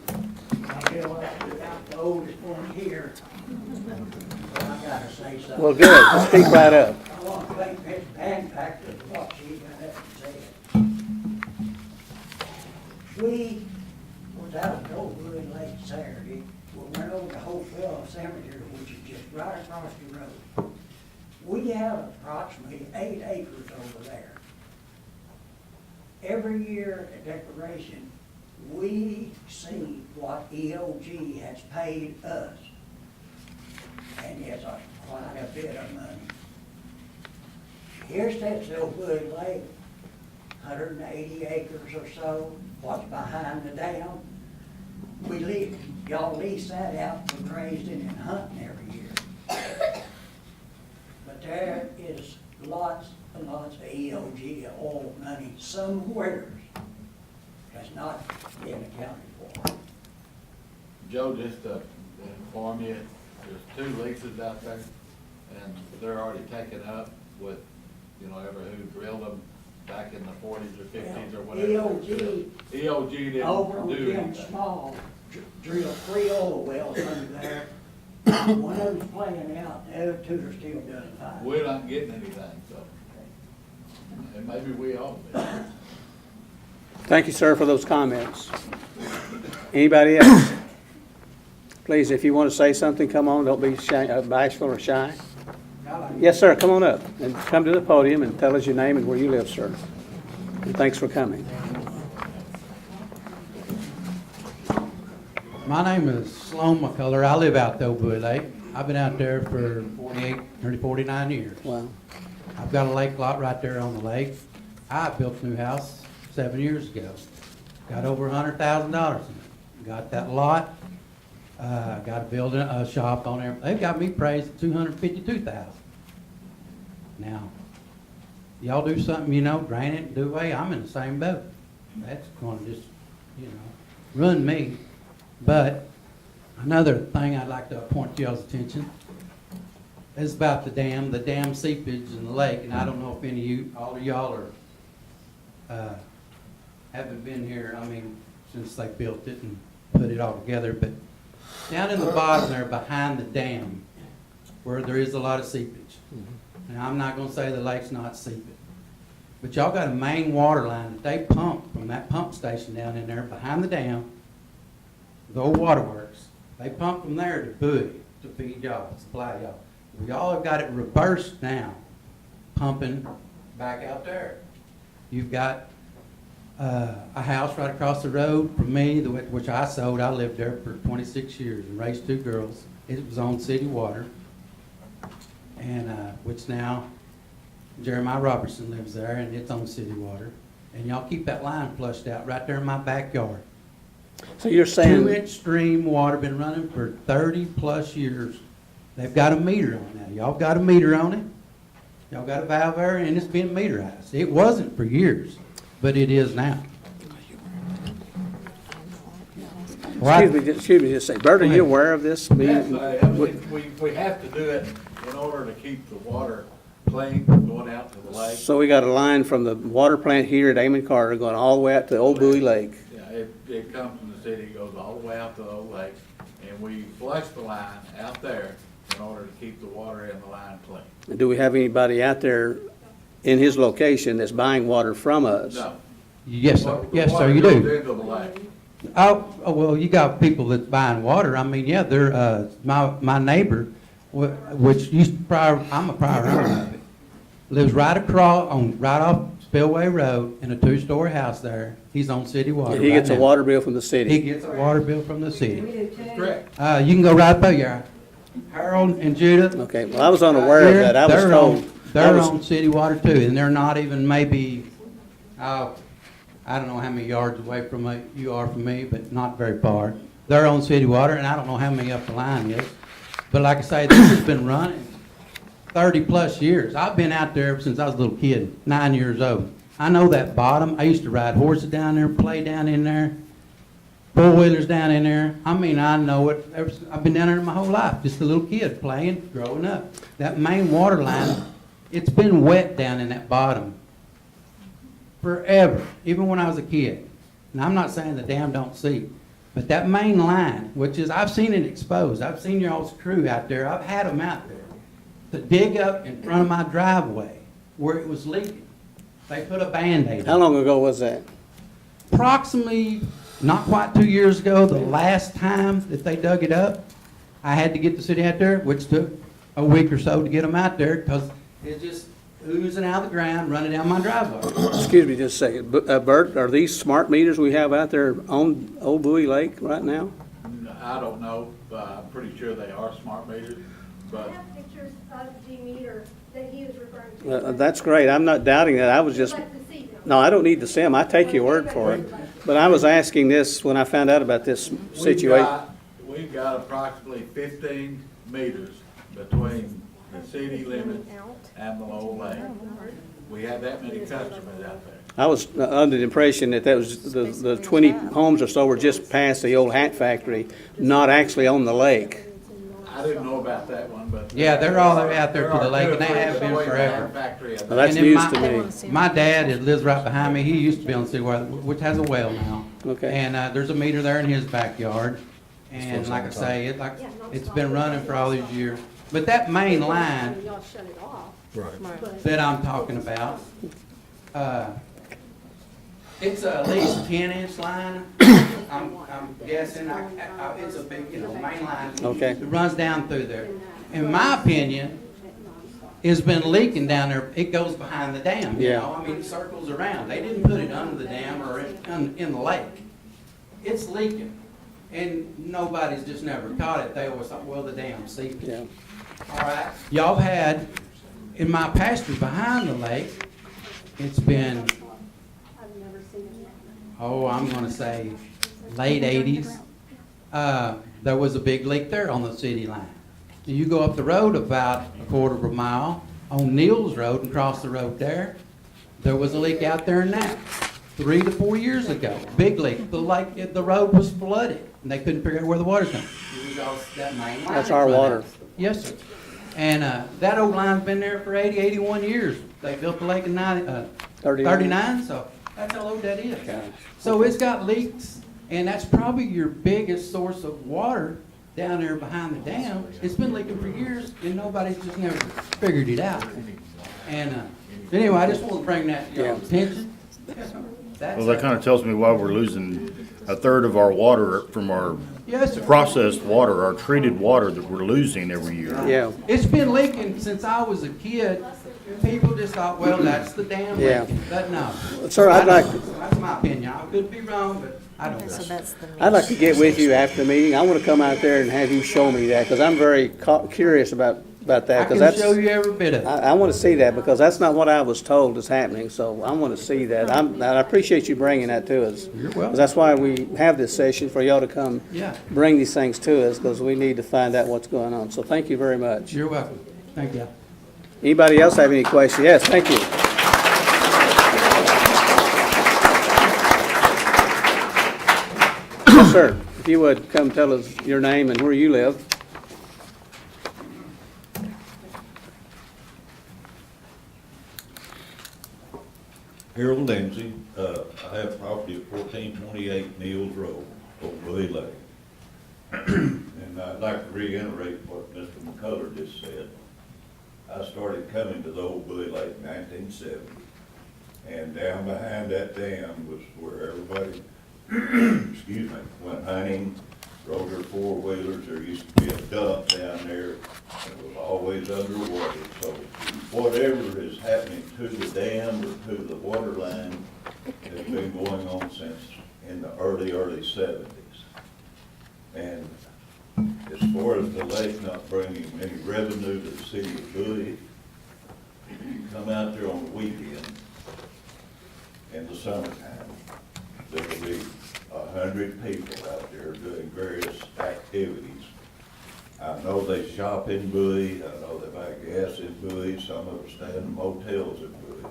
I feel like I'm the oldest one here. But I gotta say something. Well, good. Speak right up. I want to thank Ms. Van Factor for what she got up and said. We was out at Old Bowie Lake Saturday. We went over to Hopewell Cemetery, which is just right across the road. We have approximately 8 acres over there. Every year at Declaration, we see what EOG has paid us. And it's quite a bit of money. Here sits the Old Bowie Lake 180 acres or so, what's behind the dam. Y'all lease that out for grazing and hunting every year. But there is lots and lots of EOG oil money somewhere that's not being accounted for. Joe, just to inform you, there's 2 leases out there, and they're already taken up with, ever who drilled them back in the 40s or 50s or whatever. EOG Over on didn't do Jim anything. Small, drilled 3 oil wells under there. One of them's playing out, the other 2 are still doing fine. We're not getting anything, so, and maybe we ought to be. Thank you, sir, for those comments. Anybody else? Please, if you want to say something, come on, don't be shy, bashful or shy. Yes, sir, come on up and come to the podium and tell us your name and where you live, sir. And thanks for coming. My name is Sloan McCullough. I live out there, Bowie Lake. I've been out there for 48, nearly 49 years. Wow. I've got a lake lot right there on the lake. I built a new house 7 years ago. Got over $100,000 in it. Got that lot. Got a building, a shop on there. They've got me praised at $252,000. Now, y'all do something, drain it, do away. I'm in the same boat. That's going to just, ruin me. But another thing I'd like to point to y'all's attention is about the dam seepage in the lake. And I don't know if any of you, all of y'all are, haven't been here, since they built it and put it all together. But down in the bottom there behind the dam, where there is a lot of seepage. Now, I'm not going to say the lake's not seeping. But y'all got a main water line that they pump from that pump station down in there behind the dam, the old waterworks. They pump from there to Bowie to feed y'all, supply y'all. Well, y'all have got it reversed now, pumping back out there. You've got a house right across the road from me, which I sold. I lived there for 26 years and raised 2 girls. It was on city water, and which now Jeremiah Robertson lives there, and it's on city water. And y'all keep that line flushed out right there in my backyard. So you're saying 2-inch stream water, been running for 30+ years. They've got a meter on that. Y'all got a meter on it. Y'all got a valve there, and it's been meterized. It wasn't for years, but it is now. Excuse me, just say, Bert, are you aware of this? Yes, we have to do it in order to keep the water clean going out to the lake. So we got a line from the water plant here at Amon Carter going all the way out to Old Bowie Lake. Yeah, it comes from the city, goes all the way out to the old lake, and we flush the line out there in order to keep the water in the line clean. Do we have anybody out there in his location that's buying water from us? No. Yes, sir. The Yes, sir, water you goes do. into the lake. Oh, well, you got people that's buying water. Yeah, they're, my neighbor, which used to I'm a prior owner of it, lives right off Spillway Road in a 2-story house there. He's on city water. And he gets a water bill from the city? He gets a water bill from the city. Correct. You can go right up there, Harold and Judith. Okay, well, I was unaware of that. I was told. They're on city water too, and they're not even maybe, I don't know how many yards away from you are from me, but not very far. They're on city water, and I don't know how many up the line is. But like I say, this has been running 30+ years. I've been out there since I was a little kid, 9 years old. I know that bottom. I used to ride horses down there, play down in there, 4-wheelers down in there. I know it. I've been down there my whole life, just a little kid playing, growing up. That main water line, it's been wet down in that bottom forever, even when I was a kid. And I'm not saying the dam don't seep, but that main line, which is, I've seen it exposed. I've seen your all's crew out there. I've had them out there to dig up in front of my driveway where it was leaking. They put a Band-Aid on it. How long ago was that? Approximately, not quite 2 years ago, the last time that they dug it up. I had to get the city out there, which took a week or so to get them out there because it's just oozing out of the ground, running down my driveway. Excuse me just a second. Bert, are these smart meters we have out there on Old Bowie Lake right now? I don't know, I'm pretty sure they are smart meters, but I have pictures of the meter that he was referring to. That's great. I'm not doubting that. I was just, I'd like to see them. No, I don't need the SIM, I take your word for it. But I was asking this when I found out about this situation. We've got approximately 15 meters between the city limits and the low lake. We have that many customers out there. I was under the impression that was, the 20 homes or so were just past the old hat factory, not actually on the lake. I didn't know about that one, but. Yeah, they're all out there to the lake, and they have been forever. Well, that's And then news to me. My dad, that lives right behind me, he used to be on Seawater, which has a well now. Okay. And there's a meter there in his backyard. And like I say, it's been running for all these years. But that main line Y'all shut it off. Right. that I'm talking about, it's at least 10-inch line. I'm guessing, it's a big, main line. Okay. It runs down through there. In my opinion, it's been leaking down there. It goes behind the dam, Yeah. I mean, it circles around. They didn't put it under the dam or in the lake. It's leaking. And nobody's just never caught it. They always thought, well, the dam's seeping. Yeah. All right. Y'all had, in my pasture behind the lake, it's been, I'm gonna say late 80s. There was a big leak there on the city line. You go up the road about a quarter of a mile on Neal's Road and cross the road there was a leak out there in that 3 to 4 years ago. Big leak. The road was flooded and they couldn't figure out where the water's coming. That main line That's our water. Yes, sir. And that old line's been there for 80, 81 years. They built the lake in 39, so that's how old that is. Okay. So it's got leaks, and that's probably your biggest source of water down there behind the dam. It's been leaking for years, and nobody's just never figured it out. And anyway, I just want to bring that to y'all's attention. Well, that kind of tells me why we're losing a third of our water from our Yes, sir. processed water, our treated water that we're losing every year. Yeah. It's been leaking since I was a kid. People just thought, well, that's the dam Yeah. leaking. But no. Sir, I'd like, That's my opinion. I could be wrong, but I don't know. So that's the. I'd like to get with you after the meeting. I want to come out there and have you show me that, because I'm very curious about that. I 'Cause can that's show you every bit of it. I want to see that, because that's not what I was told is happening, so I want to see that. And I appreciate you bringing that to us. You're welcome. 'Cause that's why we have this session, for y'all to come Yeah. bring these things to us, because we need to find out what's going on. So thank you very much. You're welcome. Thank you. Anybody else have any questions? Yes, thank you. Yes, sir. If you would, come tell us your name and where you live. Harold Dempsey, I have property at 1428 Neal's Road, on Bowie Lake. And I'd like to reiterate what Mr. McCullough just said. I started coming to the old Bowie Lake in 1970, and down behind that dam was where everybody, excuse me, went hunting, rode their four-wheelers. There used to be a dump down there, and it was always underwater. So whatever is happening to the dam or to the water line has been going on since in the early 70s. And as far as the lake not bringing any revenue to the city of Bowie, you come out there on the weekend in the summertime, there will be 100 people out there doing various activities. I know they shop in Bowie, I know they buy gas in Bowie, some of them stay in motels in Bowie.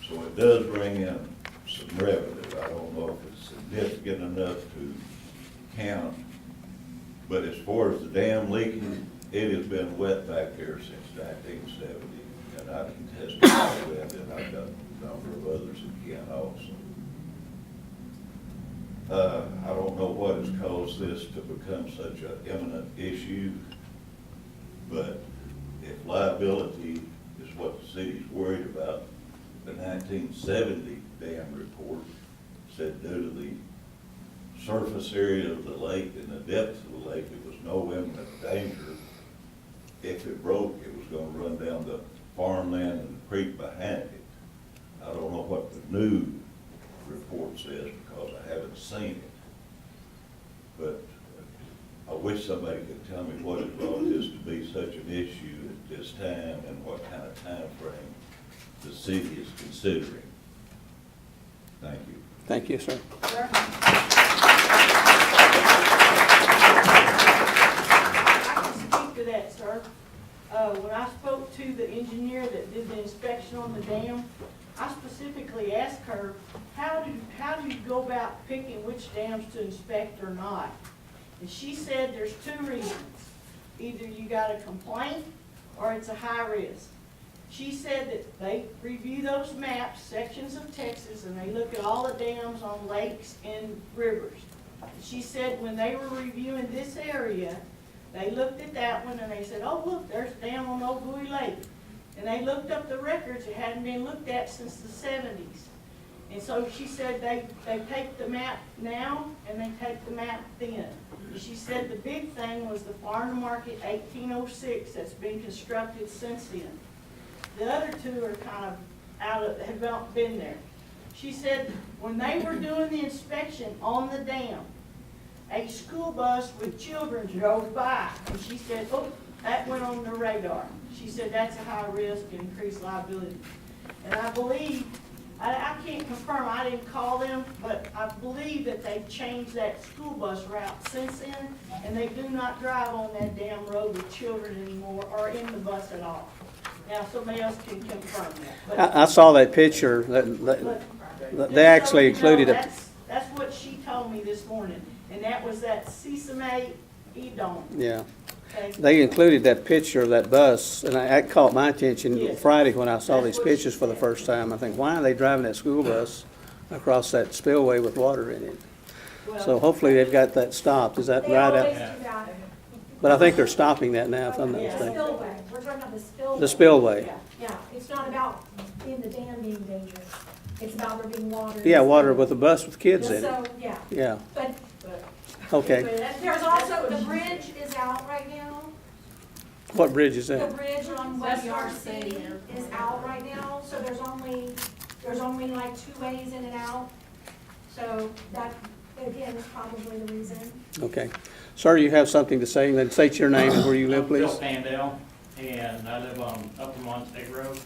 So it does bring in some revenue. I don't know if it's significant enough to count. But as far as the dam leaking, it has been wet back there since 1970, and I can testify to that, and I've got a number of others that can also. I don't know what has caused this to become such an imminent issue, but if liability is what the city's worried about, the 1970 dam report said due to the surface area of the lake and the depth of the lake, it was no imminent danger. If it broke, it was going to run down the farmland and the creek behind it. I don't know what the new report says because I haven't seen it. But I wish somebody could tell me what has brought this to be such an issue at this time and what kind of time frame the city is considering. Thank you. Thank you, sir. I can speak to that, sir. When I spoke to the engineer that did the inspection on the dam, I specifically asked her, how do you go about picking which dams to inspect or not? And she said there's two reasons. Either you got a complaint or it's a high risk. She said that they review those maps, sections of Texas, and they look at all the dams on lakes and rivers. She said when they were reviewing this area, they looked at that one and they said, oh, look, there's a dam on Old Bowie Lake. And they looked up the records, it hadn't been looked at since the 70s. And so she said they take the map now and they take the map then. And she said the big thing was the farm to market 1806 that's been constructed since then. The other two are kind of have not been there. She said when they were doing the inspection on the dam, a school bus with children drove by, and she said, oh, that went on the radar. She said that's a high risk and increased liability. And I believe, I can't confirm, I didn't call them, but I believe that they've changed that school bus route since then, and they do not drive on that damn road with children anymore, or in the bus at all. Now, somebody else can confirm that. But I saw that picture, they actually included a, that's what she told me this morning, and that was that Sesame Edom. yeah. Okay? They included that picture of that bus, and that caught my attention Yes. Friday when I saw That's these what pictures she for the said. first time. I think, why are they driving that school bus across that spillway with water in it? So hopefully they've got that stopped. Is that They right? always out? do that. But I think they're stopping that now, if I'm not Yeah. mistaken. Spillway, we're talking about the spillway. The spillway. Yeah. Yeah, it's not about in the dam being dangerous. It's about there being water. Yeah, water with a bus with kids in it. So, yeah. Yeah, But okay. there's also, the bridge is out right now. What bridge is The that? bridge on West City is out right now, so there's only like 2 ways in and out. So that, again, is probably the reason. Okay. Sir, you have something to say, then state your name and where you live, I'm Bill please. Pandell, and I live on Upper Montague Road.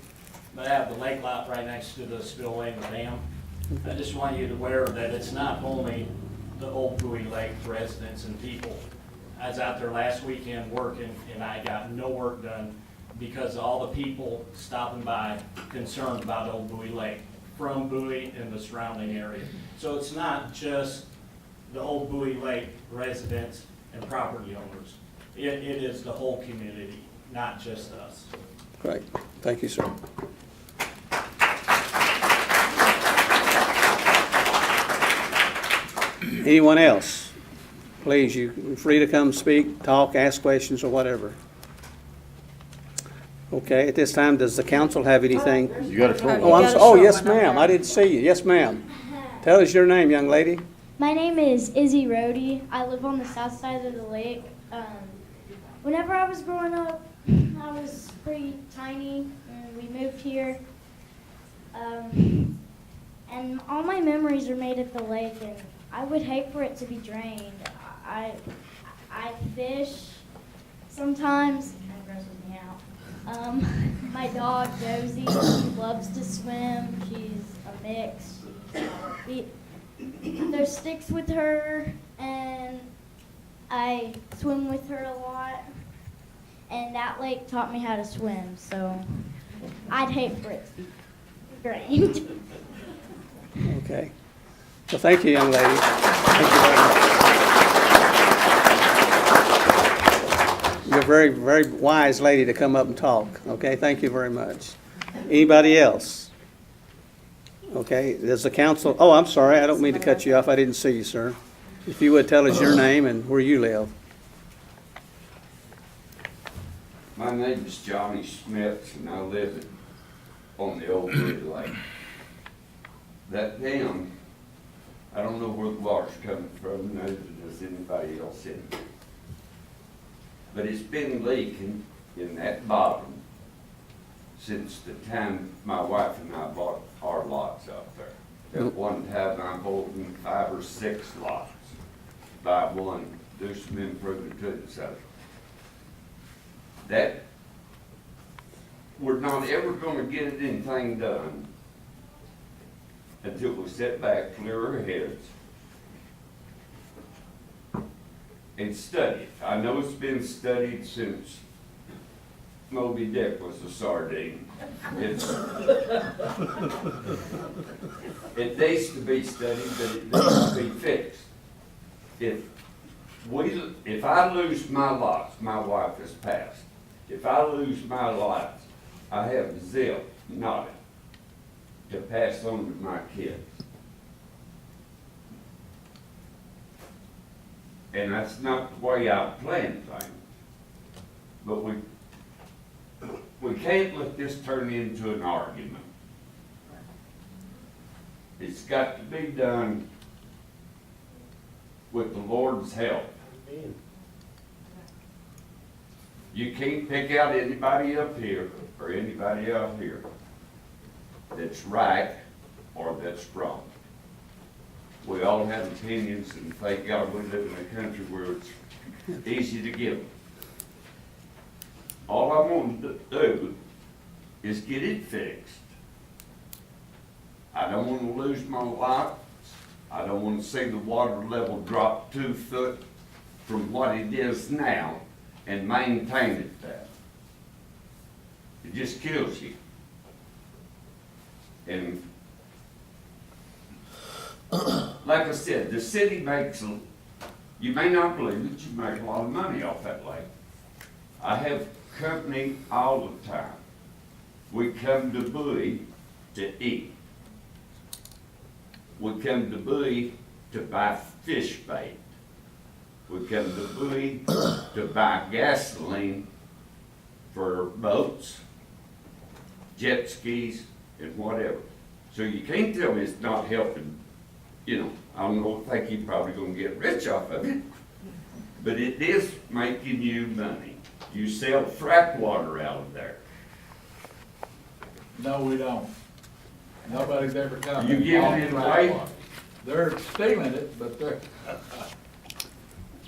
But I have the lake lot right next to the spillway and the dam. I just want you to be aware that it's not only the Old Bowie Lake residents and people. I was out there last weekend working, and I got no work done because of all the people stopping by concerned about Old Bowie Lake from Bowie and the surrounding area. So it's not just the Old Bowie Lake residents and property owners. It is the whole community, not just us. Great. Thank you, sir. Anyone else? Please, you're free to come speak, talk, ask questions, or whatever. Okay, at this time, does the council have anything? You got a short Oh, oh, yes, ma'am. I didn't see you. Yes, ma'am. Tell us your name, young lady. My name is Izzy Rohde. I live on the south side of the lake. Whenever I was growing up, I was pretty tiny, and we moved here. And all my memories are made at the lake, and I would hate for it to be drained. I fish sometimes. It kind of grosses me out. My dog Josie, she loves to swim. She's a mix. There's sticks with her, and I swim with her a lot. And that lake taught me how to swim, so I'd hate for it to be drained. Okay. Well, thank you, young lady. Thank you very much. You're a very, very wise lady to come up and talk. Okay, thank you very much. Anybody else? Okay, does the council, oh, I'm sorry, I don't mean to cut you off. I didn't see you, sir. If you would tell us your name and where you live. My name is Johnny Smith, and I live on the Old Bowie Lake. That dam, I don't know where the water's coming from, neither does anybody else in it. But it's been leaking in that bottom since the time my wife and I bought our lots out there. At one time, I'm holding 5 or 6 lots. Buy one, do some improvement to it, so. That, we're not ever gonna get anything done until we sit back, clear our heads, and study it. I know it's been studied since Moby Dick was a sardine. It needs to be studied, but it needs to be fixed. If I lose my lots, my wife has passed. If I lose my lots, I have zip, nothing to pass on to my kids. And that's not the way I plan things. But we can't let this turn into an argument. It's got to be done with the Lord's help. You can't pick out anybody up here or anybody out here that's right or that's wrong. We all have opinions, and thank God we live in a country where it's easy to give them. All I want to do is get it fixed. I don't want to lose my lots. I don't want to see the water level drop 2 foot from what it is now and maintain it there. It just kills you. And like I said, the city makes, you may not believe it, you make a lot of money off that lake. I have company all the time. We come to Bowie to eat. We come to Bowie to buy fish bait. We come to Bowie to buy gasoline for boats, jet skis, and whatever. So you can't tell me it's not helping. You know, I don't think you're probably gonna get rich off of it, but it is making you money. You sell frack water out of there. No, we don't. Nobody's ever come. You and giving bought it frack away? water. They're stealing it, but they're,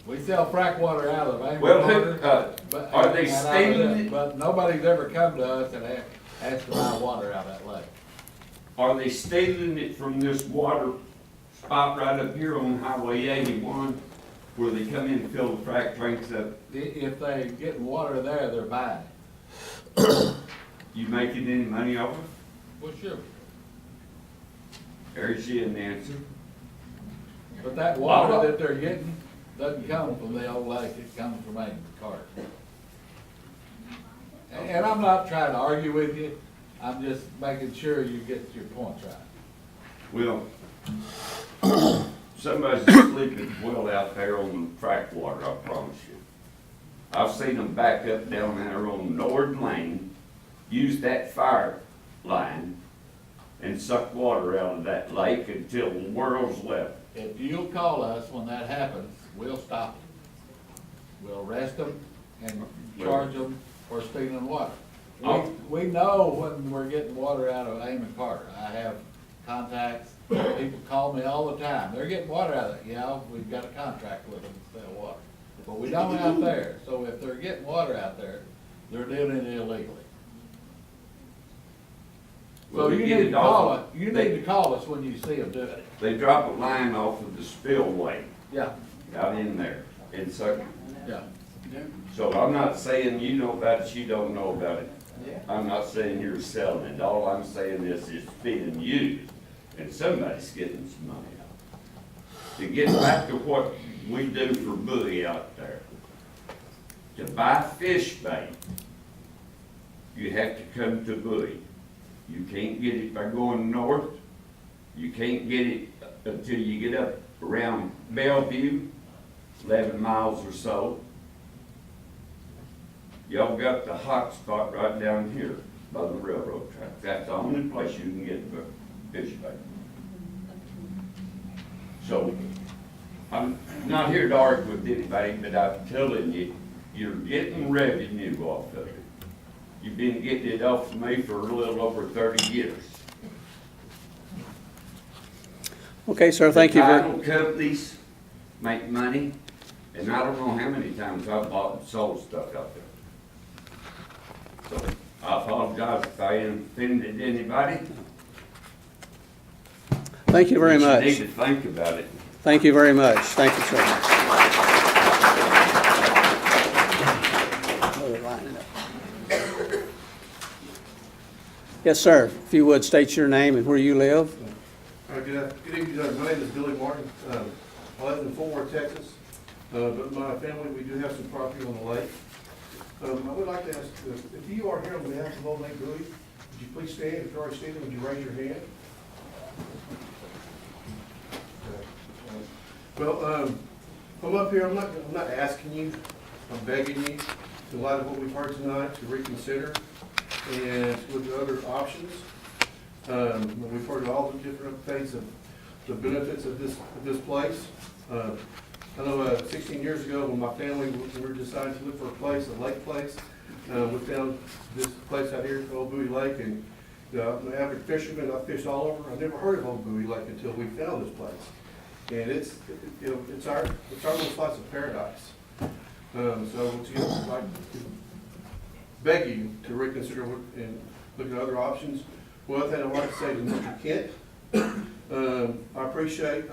we sell frack water out of Amy Well, water. are they stealing it? But nobody's ever come to us and asked to buy water out of that lake. Are they stealing it from this water spot right up here on Highway 81 where they come in and fill the frack tanks up? If they getting water there, they're buying it. You making any money off it? Well, sure. There's you an answer. But that water that they're getting doesn't come from the old lake, it comes from Amy Cart. And I'm not trying to argue with you, I'm just making sure you get your points right. Well, somebody's sleeping well out there on the frack water, I promise you. I've seen them back up down there on Nord Lane, use that fire line and suck water out of that lake until the world's left. If you'll call us when that happens, we'll stop them. We'll arrest them and charge them for stealing water. We know when we're getting water out of Amy Carter. I have contacts, people call me all the time. They're getting water out of it. Yeah, we've got a contract with them to sell water. But we don't out there. So if they're getting water out there, they're doing it illegally. So you need to call us, you need to call us when you see them doing it. They drop a line off of the spillway. Yeah. Out in there, and so. Yeah. So I'm not saying you know about it, you don't know about it. I'm not saying you're selling it. All I'm saying is it's being used, and somebody's getting some money out. To get back to what we do for Bowie out there, to buy fish bait, you have to come to Bowie. You can't get it by going north. You can't get it until you get up around Bellevue, 11 miles or so. Y'all got the hot spot right down here by the railroad track. That's the only place you can get the fish bait. So, I'm not here to argue with anybody, but I'm telling you, you're getting revenue off of it. You've been getting it off of me for a little over 30 years. Okay, sir, thank you The very title companies make money, and I don't know how many times I've bought and sold stuff out there. So I apologize if I offended anybody. Thank you very But much. you need to think about it. Thank you very much. Thank you, sir. Oh, they're lining up. Yes, sir. If you would, state your name and where you live. Good evening, my name is Billy Martin. I live in Fort Worth, Texas, but my family, we do have some property on the lake. I would like to ask, if you are here on behalf of Old Lake Bowie, would you please stand? If you're already standing, would you raise your hand? Well, I'm up here, I'm not asking you, I'm begging you, in light of what we've heard tonight, to reconsider and look at other options. We've heard all the different things of the benefits of this place. I know 16 years ago, when my family, we were deciding to look for a place, a lake place, we found this place out here at Old Bowie Lake, and I'm an avid fisherman. I fished all over. I never heard of Old Bowie Lake until we found this place, and it's our little slice of paradise. So I'd like to beg you to reconsider and look at other options. One other thing I'd like to say to Mr. Kent, I appreciate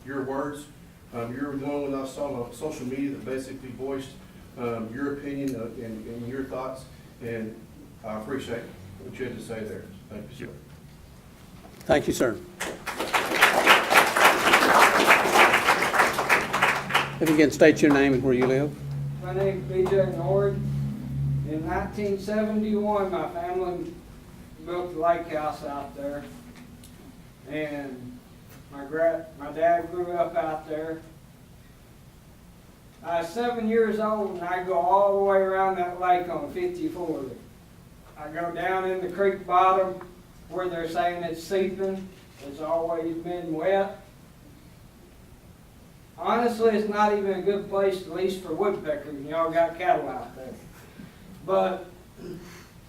your words. You're the one when I saw on social media that basically voiced your opinion and your thoughts, and I appreciate what you had to say there. Thank you, sir. Thank you, sir. If you can state your name and where you live. My name's B.J. Nord. In 1971, my family built the lake house out there, and my dad grew up out there. I was 7 years old, and I go all the way around that lake on 54. I go down in the creek bottom where they're saying it's seeping. It's always been wet. Honestly, it's not even a good place, at least for woodpeckers, and y'all got cattle out there. But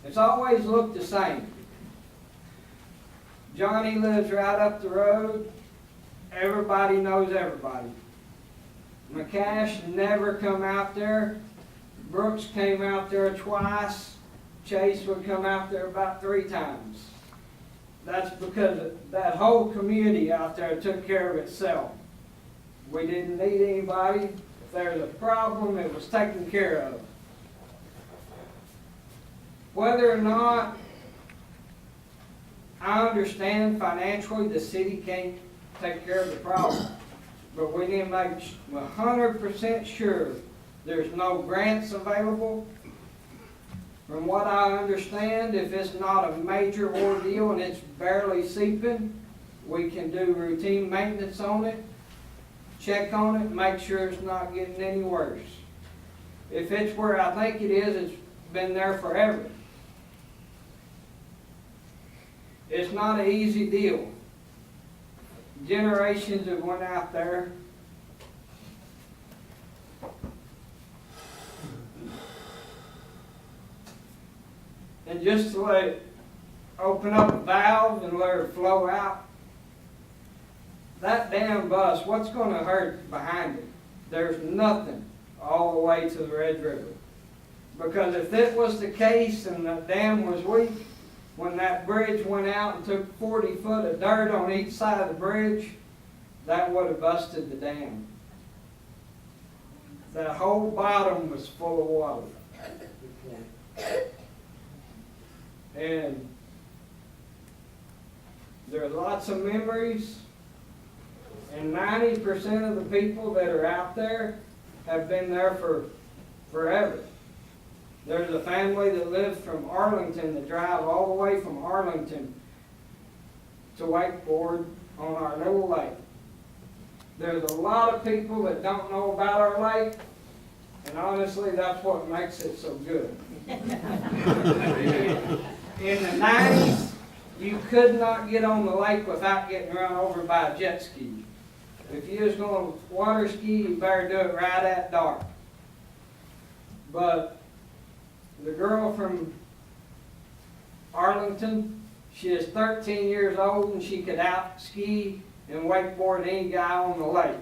it's always looked the same. Johnny lives right up the road. Everybody knows everybody. McCash never come out there. Brooks came out there twice. Chase would come out there about 3 times. That's because that whole community out there took care of itself. We didn't need anybody. If there was a problem, it was taken care of. Whether or not I understand financially the city can't take care of the problem, but we need to make 100% sure there's no grants available. From what I understand, if it's not a major ordeal and it's barely seeping, we can do routine maintenance on it, check on it, make sure it's not getting any worse. If it's where I think it is, it's been there forever. It's not an easy deal. Generations have went out there. And just to let it open up a valve and let it flow out, that damn bus, what's going to hurt behind it? There's nothing all the way to the Red River. Because if it was the case and the dam was weak, when that bridge went out and took 40 foot of dirt on each side of the bridge, that would have busted the dam. That whole bottom was full of water. And there are lots of memories, and 90% of the people that are out there have been there for forever. There's a family that lives from Arlington that drive all the way from Arlington to wakeboard on our little lake. There's a lot of people that don't know about our lake, and honestly, that's what makes it so good. In the 90s, you could not get on the lake without getting run over by a jet ski. If you was going to water ski, you better do it right at dark. But the girl from Arlington, she is 13 years old and she could out ski and wakeboard any guy on the lake.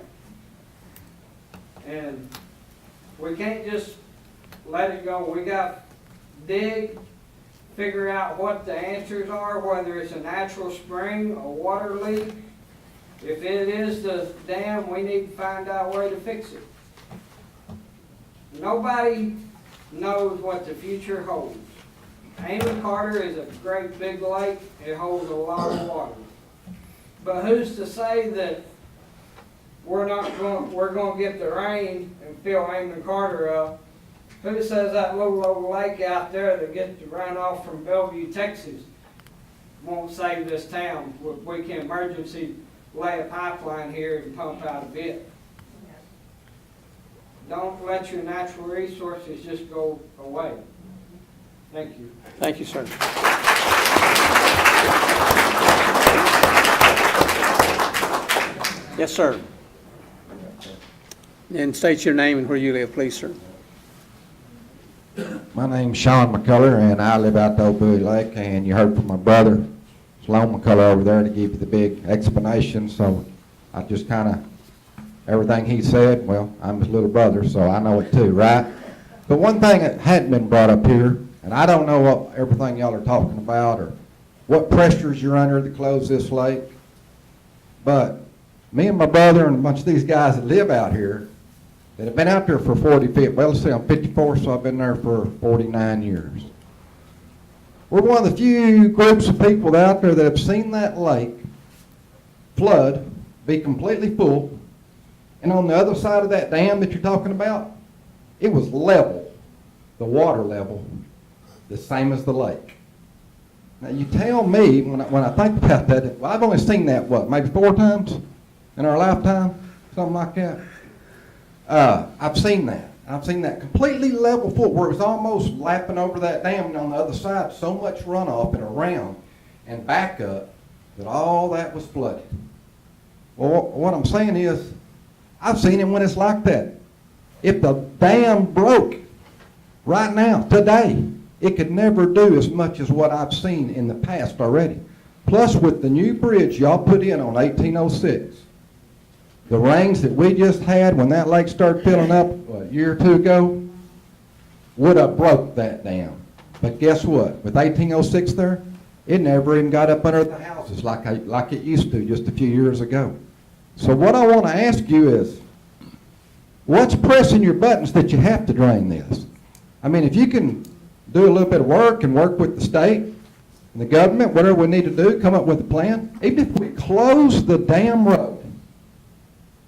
And we can't just let it go. We got to dig, figure out what the answers are, whether it's a natural spring, a water leak, If it is the dam, we need to find out a way to fix it. Nobody knows what the future holds. Amon Carter is a great big lake. It holds a lot of water. But who's to say that we're going to get the rain and fill Amon Carter up? Who says that little old lake out there that gets the runoff from Bellevue, Texas, won't save this town? We can emergency lay a pipeline here and pump out a bit. Don't let your natural resources just go away. Thank you. Thank you, sir. Yes, sir. And state your name and where you live, please, sir. My name's Sean McCullough, and I live out the Old Bowie Lake, and you heard from my brother, Sloan McCullough, over there to give you the big explanation, so I just kind of, everything he said, well, I'm his little brother, so I know it too, right? But one thing that hadn't been brought up here, and I don't know what everything y'all are talking about or what pressures you're under to close this lake, but me and my brother and a bunch of these guys that live out here that have been out there for 45, well, let's say I'm 54, so I've been there for 49 years. We're one of the few groups of people out there that have seen that lake flood, be completely full, and on the other side of that dam that you're talking about, it was level, the water level, the same as the lake. Now you tell me, when I think about that, well, I've only seen that, what, maybe 4 times in our lifetime, something like that. I've seen that. I've seen that completely level full, where it was almost lapping over that dam, and on the other side, so much runoff and around and back up that all that was flooded. Well, what I'm saying is, I've seen it when it's like that. If the dam broke right now, today, it could never do as much as what I've seen in the past already. Plus, with the new bridge y'all put in on 1806, the rains that we just had when that lake started filling up a year or 2 ago would have broke that dam. But guess what? With 1806 there, it never even got up under the houses like it used to just a few years ago. So what I want to ask you is, what's pressing your buttons that you have to drain this? I mean, if you can do a little bit of work and work with the state and the government, whatever we need to do, come up with a plan. Even if we close the dam road,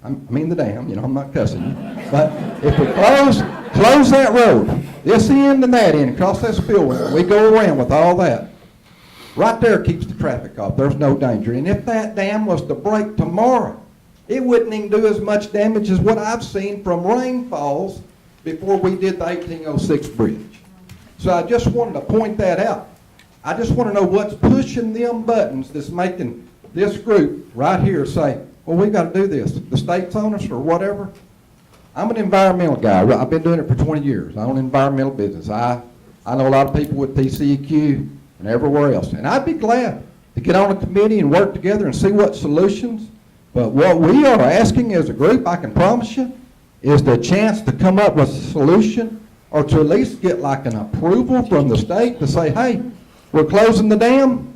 I mean the dam, you know, I'm not cussing you, but if we close that road, this end and that end, across that spillway, we go around with all that, right there keeps the traffic off. There's no danger. And if that dam was to break tomorrow, it wouldn't even do as much damage as what I've seen from rainfalls before we did the 1806 bridge. So I just wanted to point that out. I just want to know what's pushing them buttons that's making this group right here say, well, we've got to do this. The state's on us or whatever. I'm an environmental guy. I've been doing it for 20 years. I own environmental business. I know a lot of people with TCEQ and everywhere else. And I'd be glad to get on a committee and work together and see what solutions. But what we are asking as a group, I can promise you, is the chance to come up with a solution or to at least get like an approval from the state to say, hey, we're closing the dam,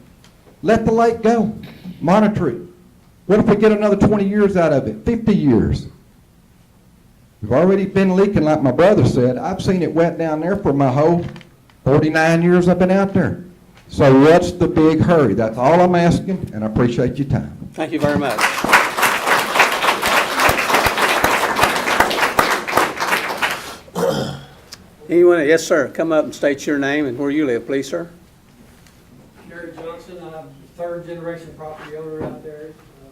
let the lake go, monitor it. What if we get another 20 years out of it, 50 years? We've already been leaking like my brother said. I've seen it wet down there for my whole 49 years I've been out there. So what's the big hurry? That's all I'm asking, and I appreciate your time. Thank you very much. Anyone? Yes, sir. Come up and state your name and where you live, please, sir. Gary Johnson, I'm a third-generation property owner out there,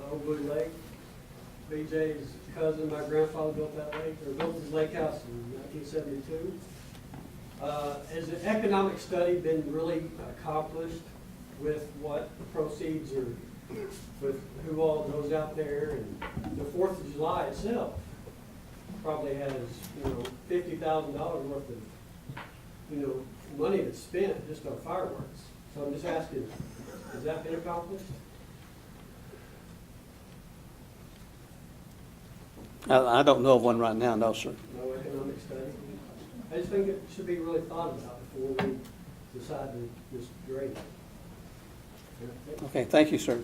Old Bowie Lake. BJ's cousin, my grandfather built that lake, or built his lake house in 1972. Has the economic study been really accomplished with what the proceeds are, with who all goes out there? And the 4th of July itself probably has, $50,000 worth of, money that's spent just on fireworks. So I'm just asking, has that been accomplished? I don't know of one right now, no, sir. No economic study? I just think it should be really thought about before we decide to just drain it. Okay, thank you, sir.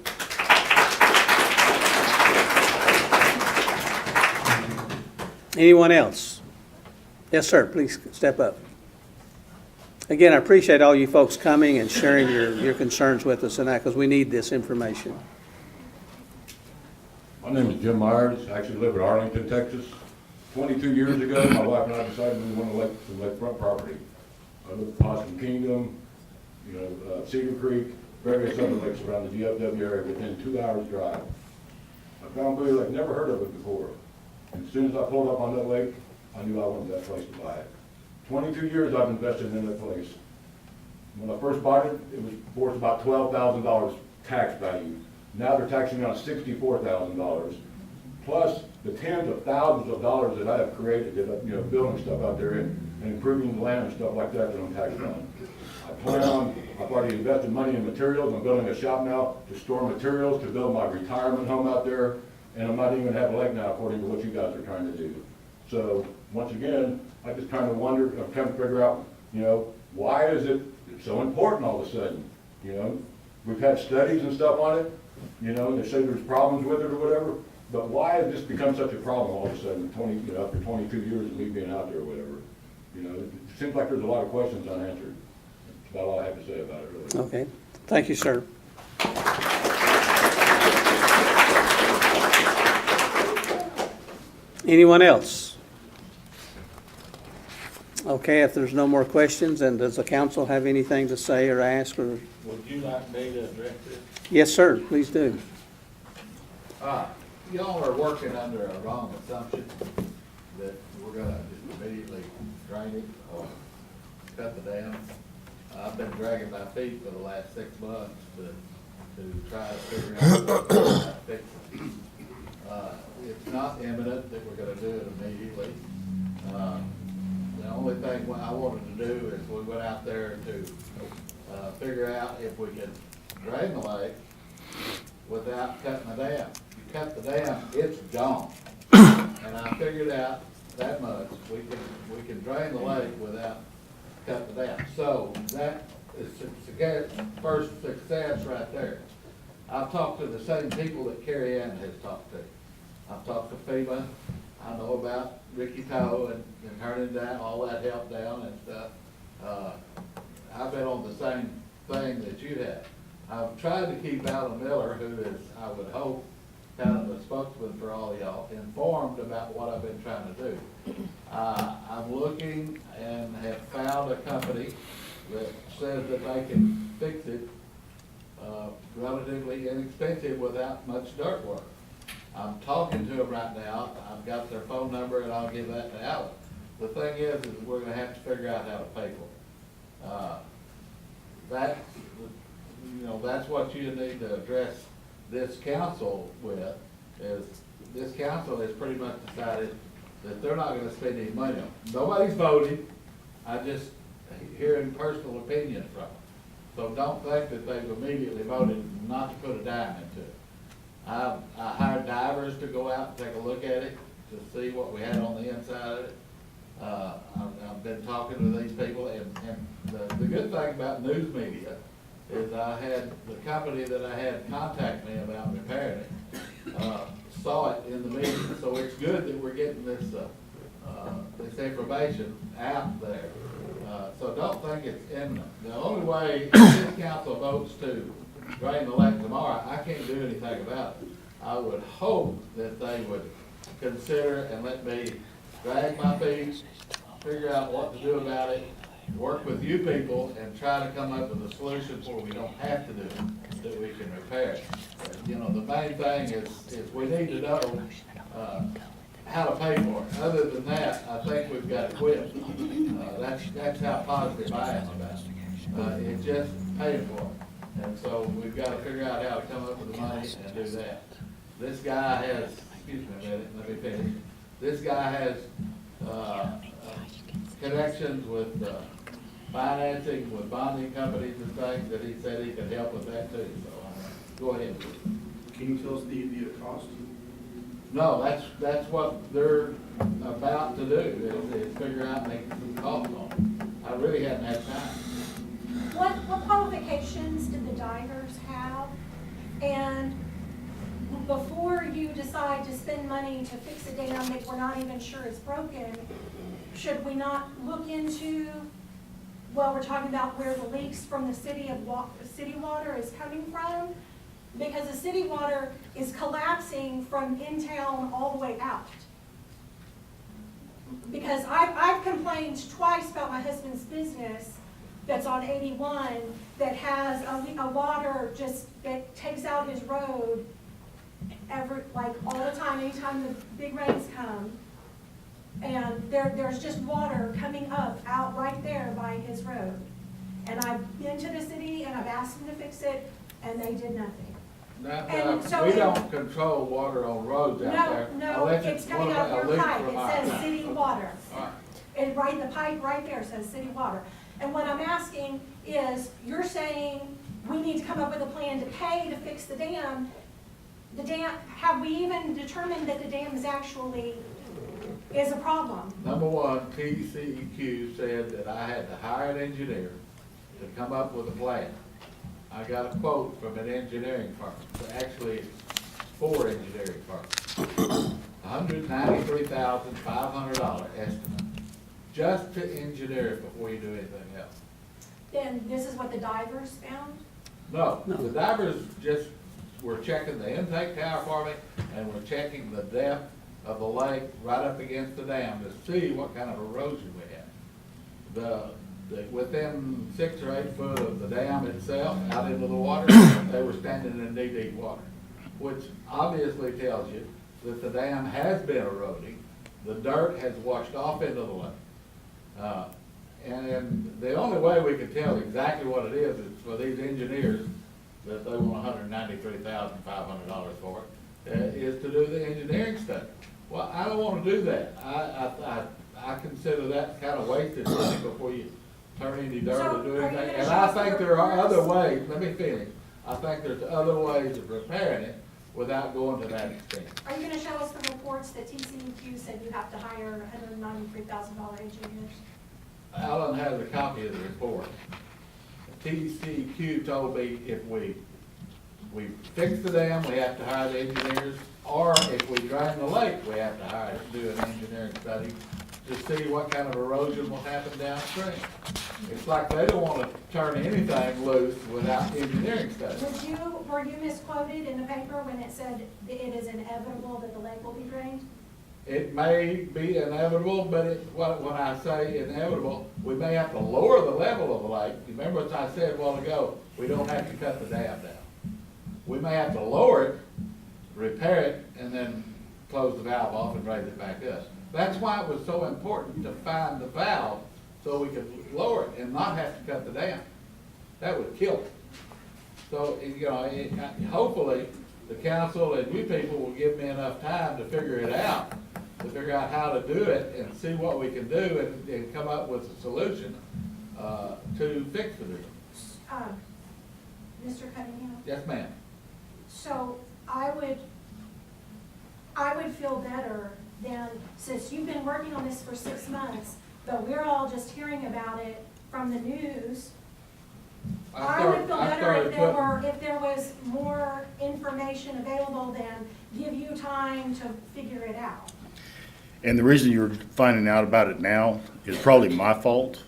Anyone else? Yes, sir, please step up. Again, I appreciate all you folks coming and sharing your concerns with us tonight, because we need this information. My name is Jim Myers. I actually live in Arlington, Texas. 22 years ago, my wife and I decided we wanted some lakefront property. I live in Possum Kingdom, Cedar Creek, various other lakes around the DFW area within 2 hours drive. I found Bowie Lake, never heard of it before. And as soon as I pulled up on that lake, I knew I wanted that place to buy it. 22 years I've invested in that place. When I first bought it, it was worth about $12,000 tax value. Now they're taxing me on $64,000, plus the tens of thousands of dollars that I have created, building stuff out there and improving the land and stuff like that I'm taxed on. I've already invested money in materials. I'm building a shop now to store materials, to build my retirement home out there, and I'm not even gonna have a lake now according to what you guys are trying to do. So, once again, I'm just trying to wonder, I'm trying to figure out, why is it so important all of a sudden? We've had studies and stuff on it, they say there's problems with it or whatever, but why has this become such a problem all of a sudden, after 22 years of me being out there or whatever? It seems like there's a lot of questions unanswered. That's about all I have to say about it, really. Okay, thank you, sir. Anyone else? Okay, if there's no more questions, and does the council have anything to say or ask, or? Would you like me to address this? Yes, sir, please do. Y'all are working under a wrong assumption that we're gonna just immediately drain it or cut the dam. I've been dragging my feet for the last 6 months to try to figure out how to fix it. It's not imminent that we're gonna do it immediately. The only thing I wanted to do is we went out there to figure out if we could drain the lake without cutting the dam. You cut the dam, it's gone. And I figured out that much. We can drain the lake without cutting the dam. So that is first success right there. I've talked to the same people that Carrie Ann has talked to. I've talked to FEMA. I know about Ricky Toe and turning down, all that help down and stuff. I've been on the same thing that you have. I've tried to keep Alan Miller, who is, I would hope, kind of a spokesman for all y'all, informed about what I've been trying to do. I'm looking and have found a company that says that they can fix it relatively inexpensive without much dirt work. I'm talking to them right now. I've got their phone number and I'll give that to Alan. The thing is we're gonna have to figure out how to pay for it. That's what you need to address this council with, is this council has pretty much decided that they're not gonna spend any money on it. Nobody's voted. I just hearing personal opinion from them. So don't think that they've immediately voted not to put a dime into it. I hired divers to go out and take a look at it to see what we had on the inside of it. I've been talking to these people, and the good thing about news media is I had the company that I had contact me about repairing it, saw it in the media. So it's good that we're getting this information out there. So don't think it's imminent. The only way this council votes to drain the lake tomorrow, I can't do anything about it. I would hope that they would consider and let me drag my feet, figure out what to do about it, work with you people, and try to come up with a solution where we don't have to do it, that we can repair it. The main thing is we need to know how to pay for it. Other than that, I think we've got to quit. That's how positive I am about it. It's just paying for it. And so we've got to figure out how to come up with the money and do that. This guy has, excuse me a minute, let me finish. This guy has connections with financing, with bonding companies and things that he said he could help with that too. So go ahead. Can you tell us the cost? No, that's what they're about to do, is figure out and make some costs on it. I really hadn't had time. What qualifications did the divers have? And before you decide to spend money to fix a dam that we're not even sure is broken, should we not look into, well, we're talking about where the leaks from the city water is coming from? Because the city water is collapsing from in town all the way out. Because I've complained twice about my husband's business that's on 81 that has a water just that takes out his road all the time, anytime the big rains come. And there's just water coming up out right there by his road. And I've been to the city and I've asked them to fix it and they did nothing. We don't control water on roads out there. No, it's coming out of your pipe. It says city water. All right. And the pipe right there says city water. And what I'm asking is, you're saying we need to come up with a plan to pay to fix the dam. The dam, have we even determined that the dam is a problem? Number one, TCEQ said that I had to hire an engineer to come up with a plan. I got a quote from an engineering firm, actually 4 engineering firms. $193,500 estimate, just to engineer it before you do anything else. Then this is what the divers found? No, the divers just were checking the intake tower for me, and we're checking the depth of the lake right up against the dam to see what kind of erosion we had. Within 6 or 8 foot of the dam itself, out into the water, they were standing in knee-deep water, which obviously tells you that the dam has been eroding. The dirt has washed off into the lake. And the only way we can tell exactly what it is for these engineers that they want $193,500 for it, is to do the engineering study. Well, I don't want to do that. I consider that kind of wasted money before you turn any dirt or do anything. And I think there are other ways, let me finish. I think there's other ways of repairing it without going to that extent. Are you gonna show us the reports that TCEQ said you have to hire $193,000 engineers? Alan has a copy of the report. TCEQ told me if we fix the dam, we have to hire the engineers, or if we drain the lake, we have to do an engineering study to see what kind of erosion will happen downstream. It's like they don't want to turn anything loose without engineering studies. Were you misquoted in the paper when it said that it is inevitable that the lake will be drained? It may be inevitable, but when I say inevitable, we may have to lower the level of the lake. Remember, as I said a while ago, we don't have to cut the dam down. We may have to lower it, repair it, and then close the valve off and raise it back up. That's why it was so important to find the valve so we could lower it and not have to cut the dam. That would kill it. So, hopefully the council and you people will give me enough time to figure it out, to figure out how to do it and see what we can do and come up with a solution to fix the deal. Mr. Cunningham? Yes, ma'am. So I would feel better than, since you've been working on this for 6 months, but we're all just hearing about it from the news. I would feel better if there was more information available than give you time to figure it out. And the reason you're finding out about it now is probably my fault.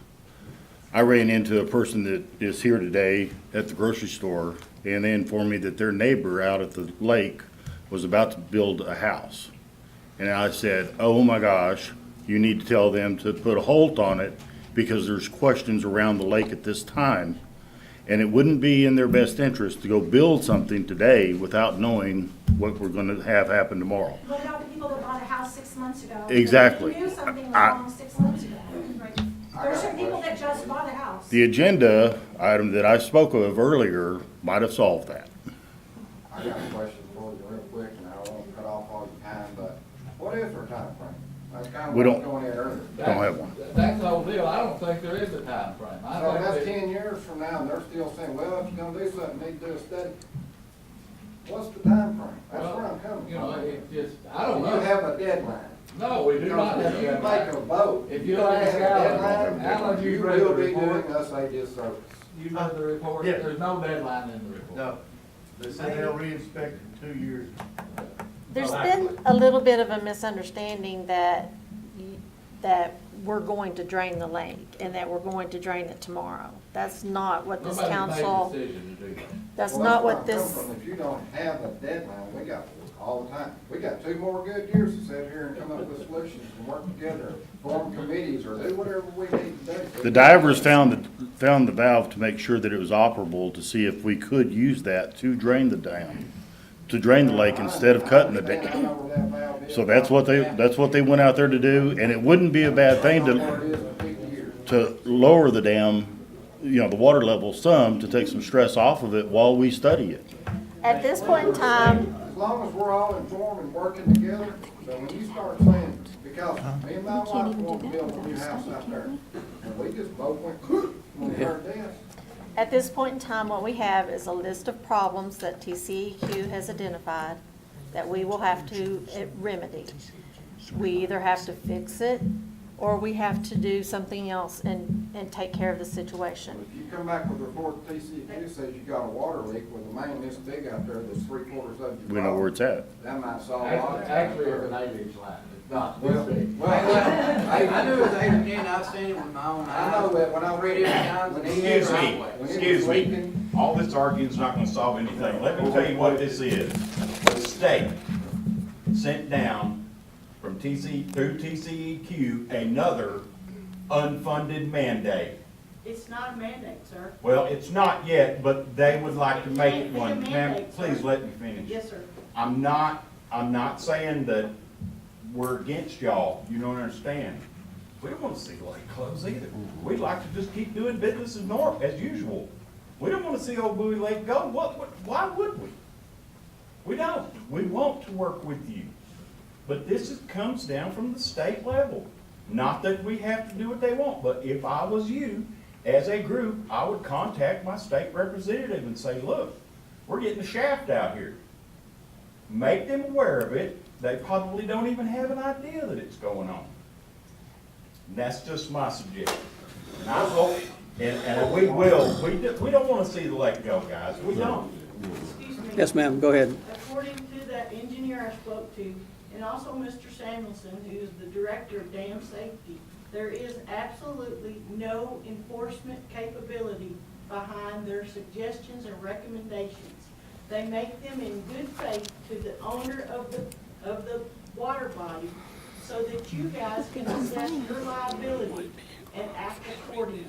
I ran into a person that is here today at the grocery store, and they informed me that their neighbor out at the lake was about to build a house. And I said, oh my gosh, you need to tell them to put a halt on it because there's questions around the lake at this time. And it wouldn't be in their best interest to go build something today without knowing what we're going to have happen tomorrow. What about the people that bought a house 6 months ago? Exactly. They knew something was wrong 6 months ago. Right? There's some people that just bought a house. The agenda item that I spoke of earlier might have solved that. I got a question for you real quick, and I don't want to cut off all your time, but what is our time frame? That's kind of We what don't- I'm going in earlier. Don't have one. That's the whole deal. I don't think there is a time frame. So that's 10 years from now, and they're still saying, well, if you're gonna do something, you need to do a study. What's the time frame? That's where I'm coming from. It's just, I don't know. You have a deadline. No, we do not have If you a make deadline. a vote, If you you don't have ask a Alan, deadline, you you read the will be report. doing us a disservice. You read the report, Yeah. there's no deadline in the report. No. They said they'll re-inspect in 2 years. There's been a little bit of a misunderstanding that, that we're going to drain the lake and that we're going to drain it tomorrow. That's not what this Nobody made a council, decision to do that. that's Well, not where what I come this, from. If you don't have a deadline, we got all the time. We got 2 more good years to sit here and come up with solutions and work together, form committees or do whatever we need to do. The divers found the valve to make sure that it was operable to see if we could use that to drain the dam, to drain the lake instead of cutting the dam. So that's what they went out there to do, and it wouldn't be a bad thing to lower the dam, you know, the water level some to take some stress off of it while we study it. at this point in time, As long as we're all informed and working together, so when you start saying, because me and my wife want to build a new house out there, and we just both went, when we heard this. at this point in time, what we have is a list of problems that TCEQ has identified that we will have to remedy. We either have to fix it or we have to do something else and take care of the situation. If you come back with a report, TCEQ says you got a water leak with a main this big out there that's 3/4 of your. We know where it's at. That might solve a lot of. Actually, it's an 8-inch line. It's not this Well, big. I knew it was 8 or 10, I've seen it with my own eyes. I know that when I read it. Excuse me, all this arguing's not gonna solve anything. Let me tell you what this is. The state sent down from through TCEQ another unfunded mandate. It's not a mandate, sir. Well, it's not yet, but they would like to make it It's a one. mandate, Ma'am, sir. please let me finish. Yes, sir. I'm not saying that we're against y'all, you don't understand. We don't wanna see the lake close either. We'd like to just keep doing business as usual. We don't wanna see old Bowie Lake go. Why would we? We don't. We want to work with you. But this comes down from the state level. Not that we have to do what they want, but if I was you, as a group, I would contact my state representative and say, look, we're getting a shaft out here. Make them aware of it. They probably don't even have an idea that it's going on. And that's just my suggestion. And I hope, and we will, we don't want to see the lake go, guys. We don't. Excuse me. Yes, ma'am, go ahead. According to that engineer I spoke to, and also Mr. Samuelson, who is the director of dam safety, there is absolutely no enforcement capability behind their suggestions and recommendations. They make them in good faith to the owner of the water body so that you guys can assess your liability and act accordingly.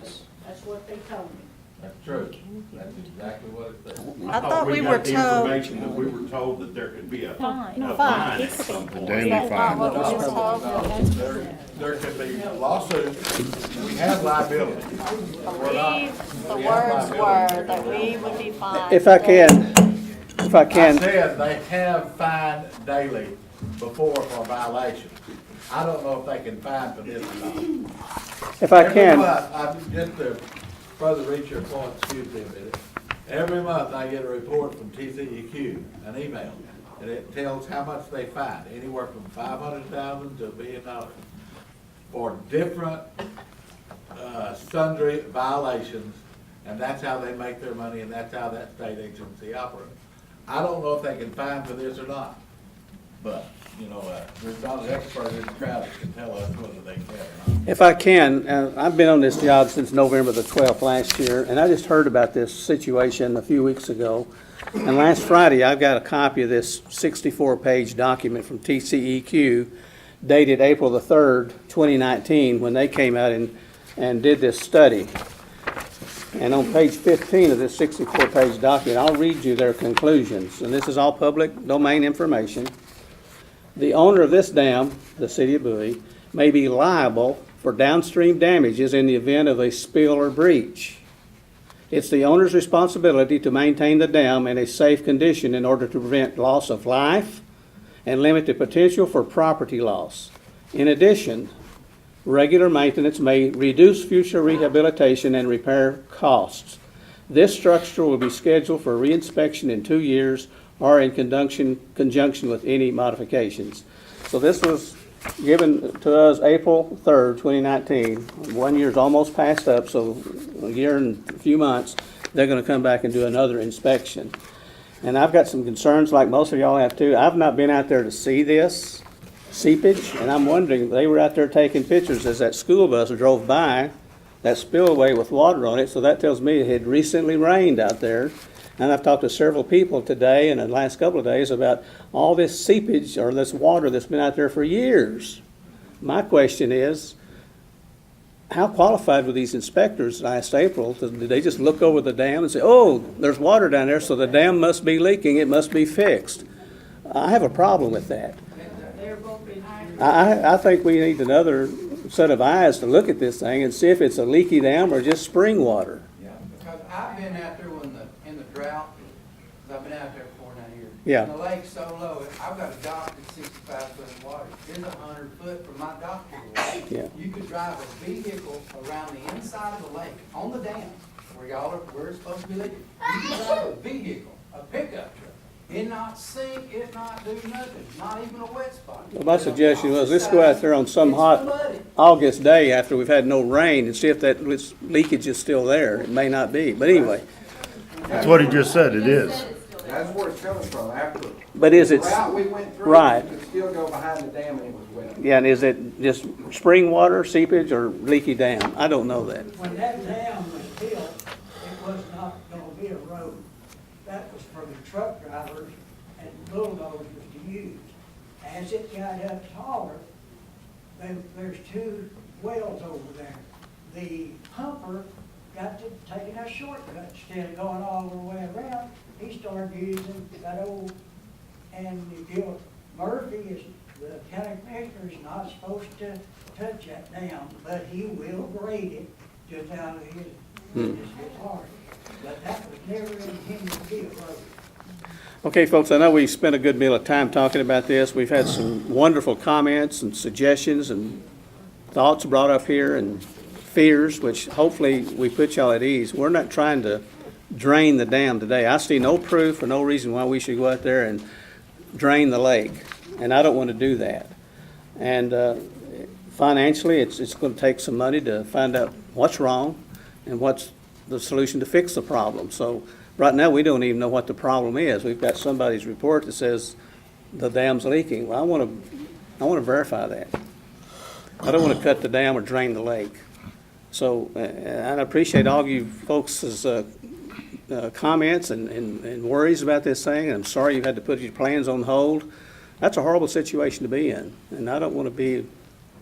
That's what they told me. That's true. That's exactly what it says. I thought we were got the told. information that we were told that there could be a Fine. fine at some A point. daily Is that not fine. what we were told? There could be lawsuits. We have liability. I believe the words were that we would be fined. If I can, I said they have fined daily before for violation. I don't know if they can fine for this or not. if I Every can, month, I'm just to further reach your point, excuse me a minute. Every month I get a report from TCEQ, an email, and it tells how much they fine, anywhere from $500,000 to $1 million for different sundry violations, and that's how they make their money, and that's how that state agency operates. I don't know if they can fine for this or not, but, you know, there's not an expert in the crowd that can tell us whether they can or not. if I can, I've been on this job since November the 12th last year, and I just heard about this situation a few weeks ago. And last Friday, I've got a copy of this 64-page document from TCEQ dated April the 3rd, 2019, when they came out and did this study. And on page 15 of this 64-page document, I'll read you their conclusions. And this is all public domain information. The owner of this dam, the city of Bowie, may be liable for downstream damages in the event of a spill or breach. It's the owner's responsibility to maintain the dam in a safe condition in order to prevent loss of life and limit the potential for property loss. In addition, regular maintenance may reduce future rehabilitation and repair costs. This structure will be scheduled for reinspection in 2 years or in conjunction with any modifications. So this was given to us April 3rd, 2019. 1 year's almost passed up, so a year and a few months, they're going to come back and do another inspection. And I've got some concerns like most of y'all have too. I've not been out there to see this seepage, and I'm wondering, they were out there taking pictures as that school bus drove by, that spillway with water on it, so that tells me it had recently rained out there. And I've talked to several people today and the last couple of days about all this seepage or this water that's been out there for years. My question is, how qualified were these inspectors last April? Did they just look over the dam and say, oh, there's water down there, so the dam must be leaking, it must be fixed? I have a problem with that. I think we need another set of eyes to look at this thing and see if it's a leaky dam or just spring water. Yeah, because I've been out there in the drought, 'cause I've been out there for 9 years. Yeah. And the lake's so low, I've got a dock that's 65 foot of water. It's 100 foot from my dock to the lake. Yeah. You could drive a vehicle around the inside of the lake, on the dam, where it's supposed to be leaking. You could drive a vehicle, a pickup truck. It not sink, it not do nothing, not even a wet spot. Well, my suggestion was, let's go out there on some hot August day after we've had no rain and see if that leakage is still there. It may not be, but anyway. That's what he just said, it is. That's where it's coming from, after. But is it, The route we went through, right. it could still go behind the dam and it was wet. Yeah, and is it just spring water, seepage, or leaky dam? I don't know that. When that dam was built, it was not gonna be a road. That was for the truck drivers and bulldozers to use. As it got up taller, there's two wells over there. The pumper got to taking a shortcut instead of going all the way around. He started using that old, and if you, Murphy is, the county commissioner is not supposed to touch that dam, but he will grade it just out of his heart. But that was never intended to be a road. Okay, folks, I know we spent a good deal of time talking about this. We've had some wonderful comments and suggestions and thoughts brought up here and fears, which hopefully we put y'all at ease. We're not trying to drain the dam today. I see no proof or no reason why we should go out there and drain the lake, and I don't want to do that. And financially, it's going to take some money to find out what's wrong and what's the solution to fix the problem. So right now, we don't even know what the problem is. We've got somebody's report that says the dam's leaking. Well, I want to verify that. I don't want to cut the dam or drain the lake. So, and I appreciate all you folks' comments and worries about this thing. And I'm sorry you've had to put your plans on hold. That's a horrible situation to be in, and I don't want to be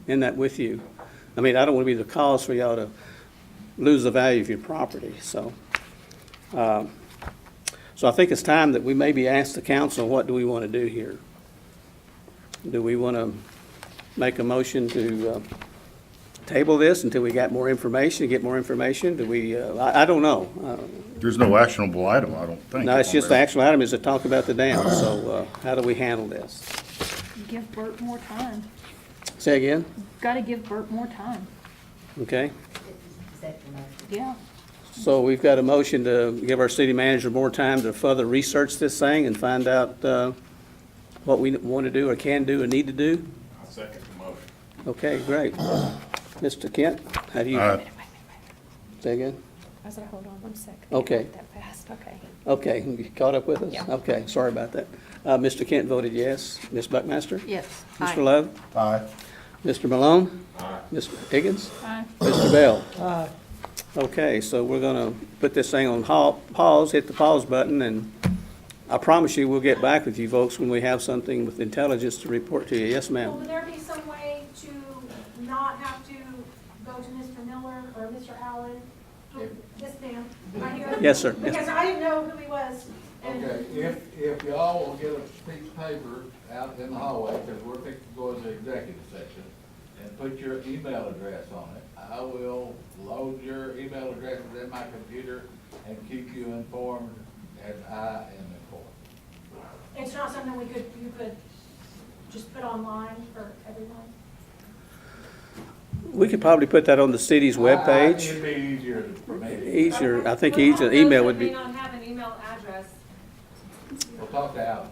in that with you. I mean, I don't want to be the cause for y'all to lose the value of your property. So I think it's time that we maybe ask the council, what do we want to do here? Do we want to make a motion to table this until we got more information, get more information? Do we, I don't know. There's no actionable item, I don't think. No, it's just the actual item is to talk about the dam. So how do we handle this? Give Bert more time. Say again? Got to give Bert more time. Okay. Yeah. So we've got a motion to give our city manager more time to further research this thing and find out what we want to do or can do or need to do. I second the motion. Okay, great. Mr. Kent, how do you? Say again? I said, hold on one second. Okay. Not that fast, okay. Okay, you caught up with us? Yeah. Okay, sorry about that. Mr. Kent voted yes. Ms. Buckmaster? Yes. Mr. Love? Aye. Mr. Malone? Aye. Mr. Higgins? Aye. Mr. Bell? Aye. Okay, so we're gonna put this thing on pause, hit the pause button, and I promise you, we'll get back with you folks when we have something with intelligence to report to you. Yes, Well, ma'am? would there be some way to not have to go to Mr. Miller or Mr. Allen? This man, right here? Yes, sir. Yes. Because I didn't know who he was. and- Okay, if y'all will get a piece of paper out in the hallway, because we're fixing to go to the executive session, and put your email address on it, I will load your email addresses in my computer and keep you informed as I am informed. It's not something you could just put online for everyone? We could probably put that on the city's webpage. It'd be easier for me. Easier, I think easier, email would be. May not have an email address. We'll talk to Alan.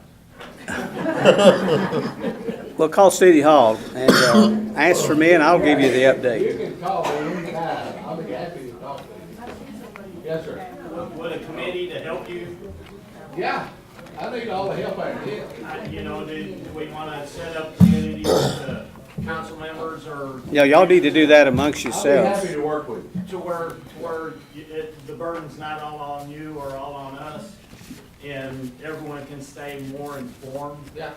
Well, call City Hall and ask for me, and I'll give you the update. You can call me anytime, I'll be happy to talk to you. Yes, sir. Would a committee to help you? Yeah, I need all the help I can get. You know, do we wanna set up committees with council members or? Yeah, y'all need to do that amongst I'll be yourselves. happy to work with you. To where the burden's not all on you or all on us, and everyone can stay more informed Yeah.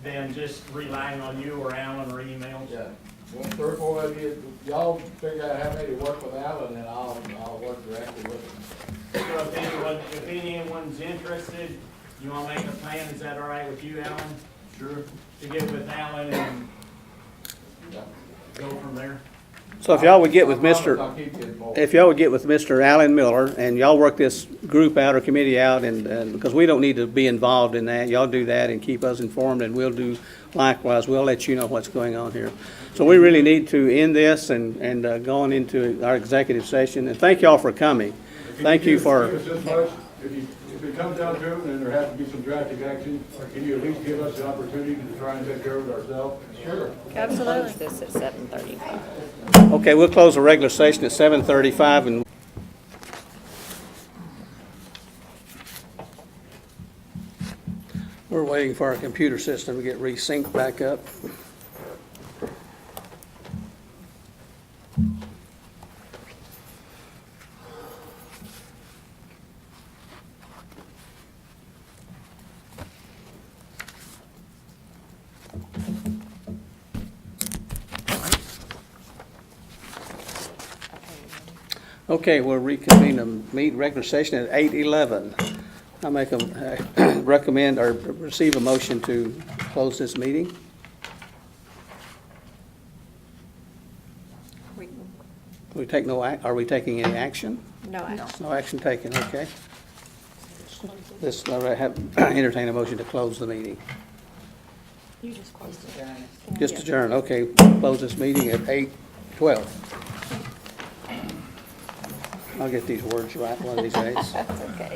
than just relying on you or Alan or emails. Yeah. Well, 3 or 4 of you, y'all figure out how many to work with Alan, and I'll work directly with him. So if anyone's interested, you wanna make a plan, is that all right with you, Alan? Sure. To get with Alan and Yeah. go from there? So if y'all would get with I promise Mr. I'll keep you involved. If y'all would get with Mr. Alan Miller, and y'all work this group out or committee out, and, because we don't need to be involved in that, y'all do that and keep us informed, and we'll do likewise, we'll let you know what's going on here. So we really need to end this and going into our executive session, and thank y'all for coming. Thank you for, Give us this much. If it comes down to it, and there has to be some drastic action, can you at least give us the opportunity to try and take care of it ourselves? Sure. Absolutely. This at 7:35. okay, we'll close the regular session at 7:35, and we're waiting for our computer system to get resynced back up. Okay, we'll reconvene the regular session at 8:11. I make a, recommend or receive a motion to close this meeting. We take no are we taking any action? No action. No action taken, okay. This, entertain a motion to close the meeting. You just closed it. Just adjourn, okay. Close this meeting at 8:12. I'll get these words right one of these days. That's okay.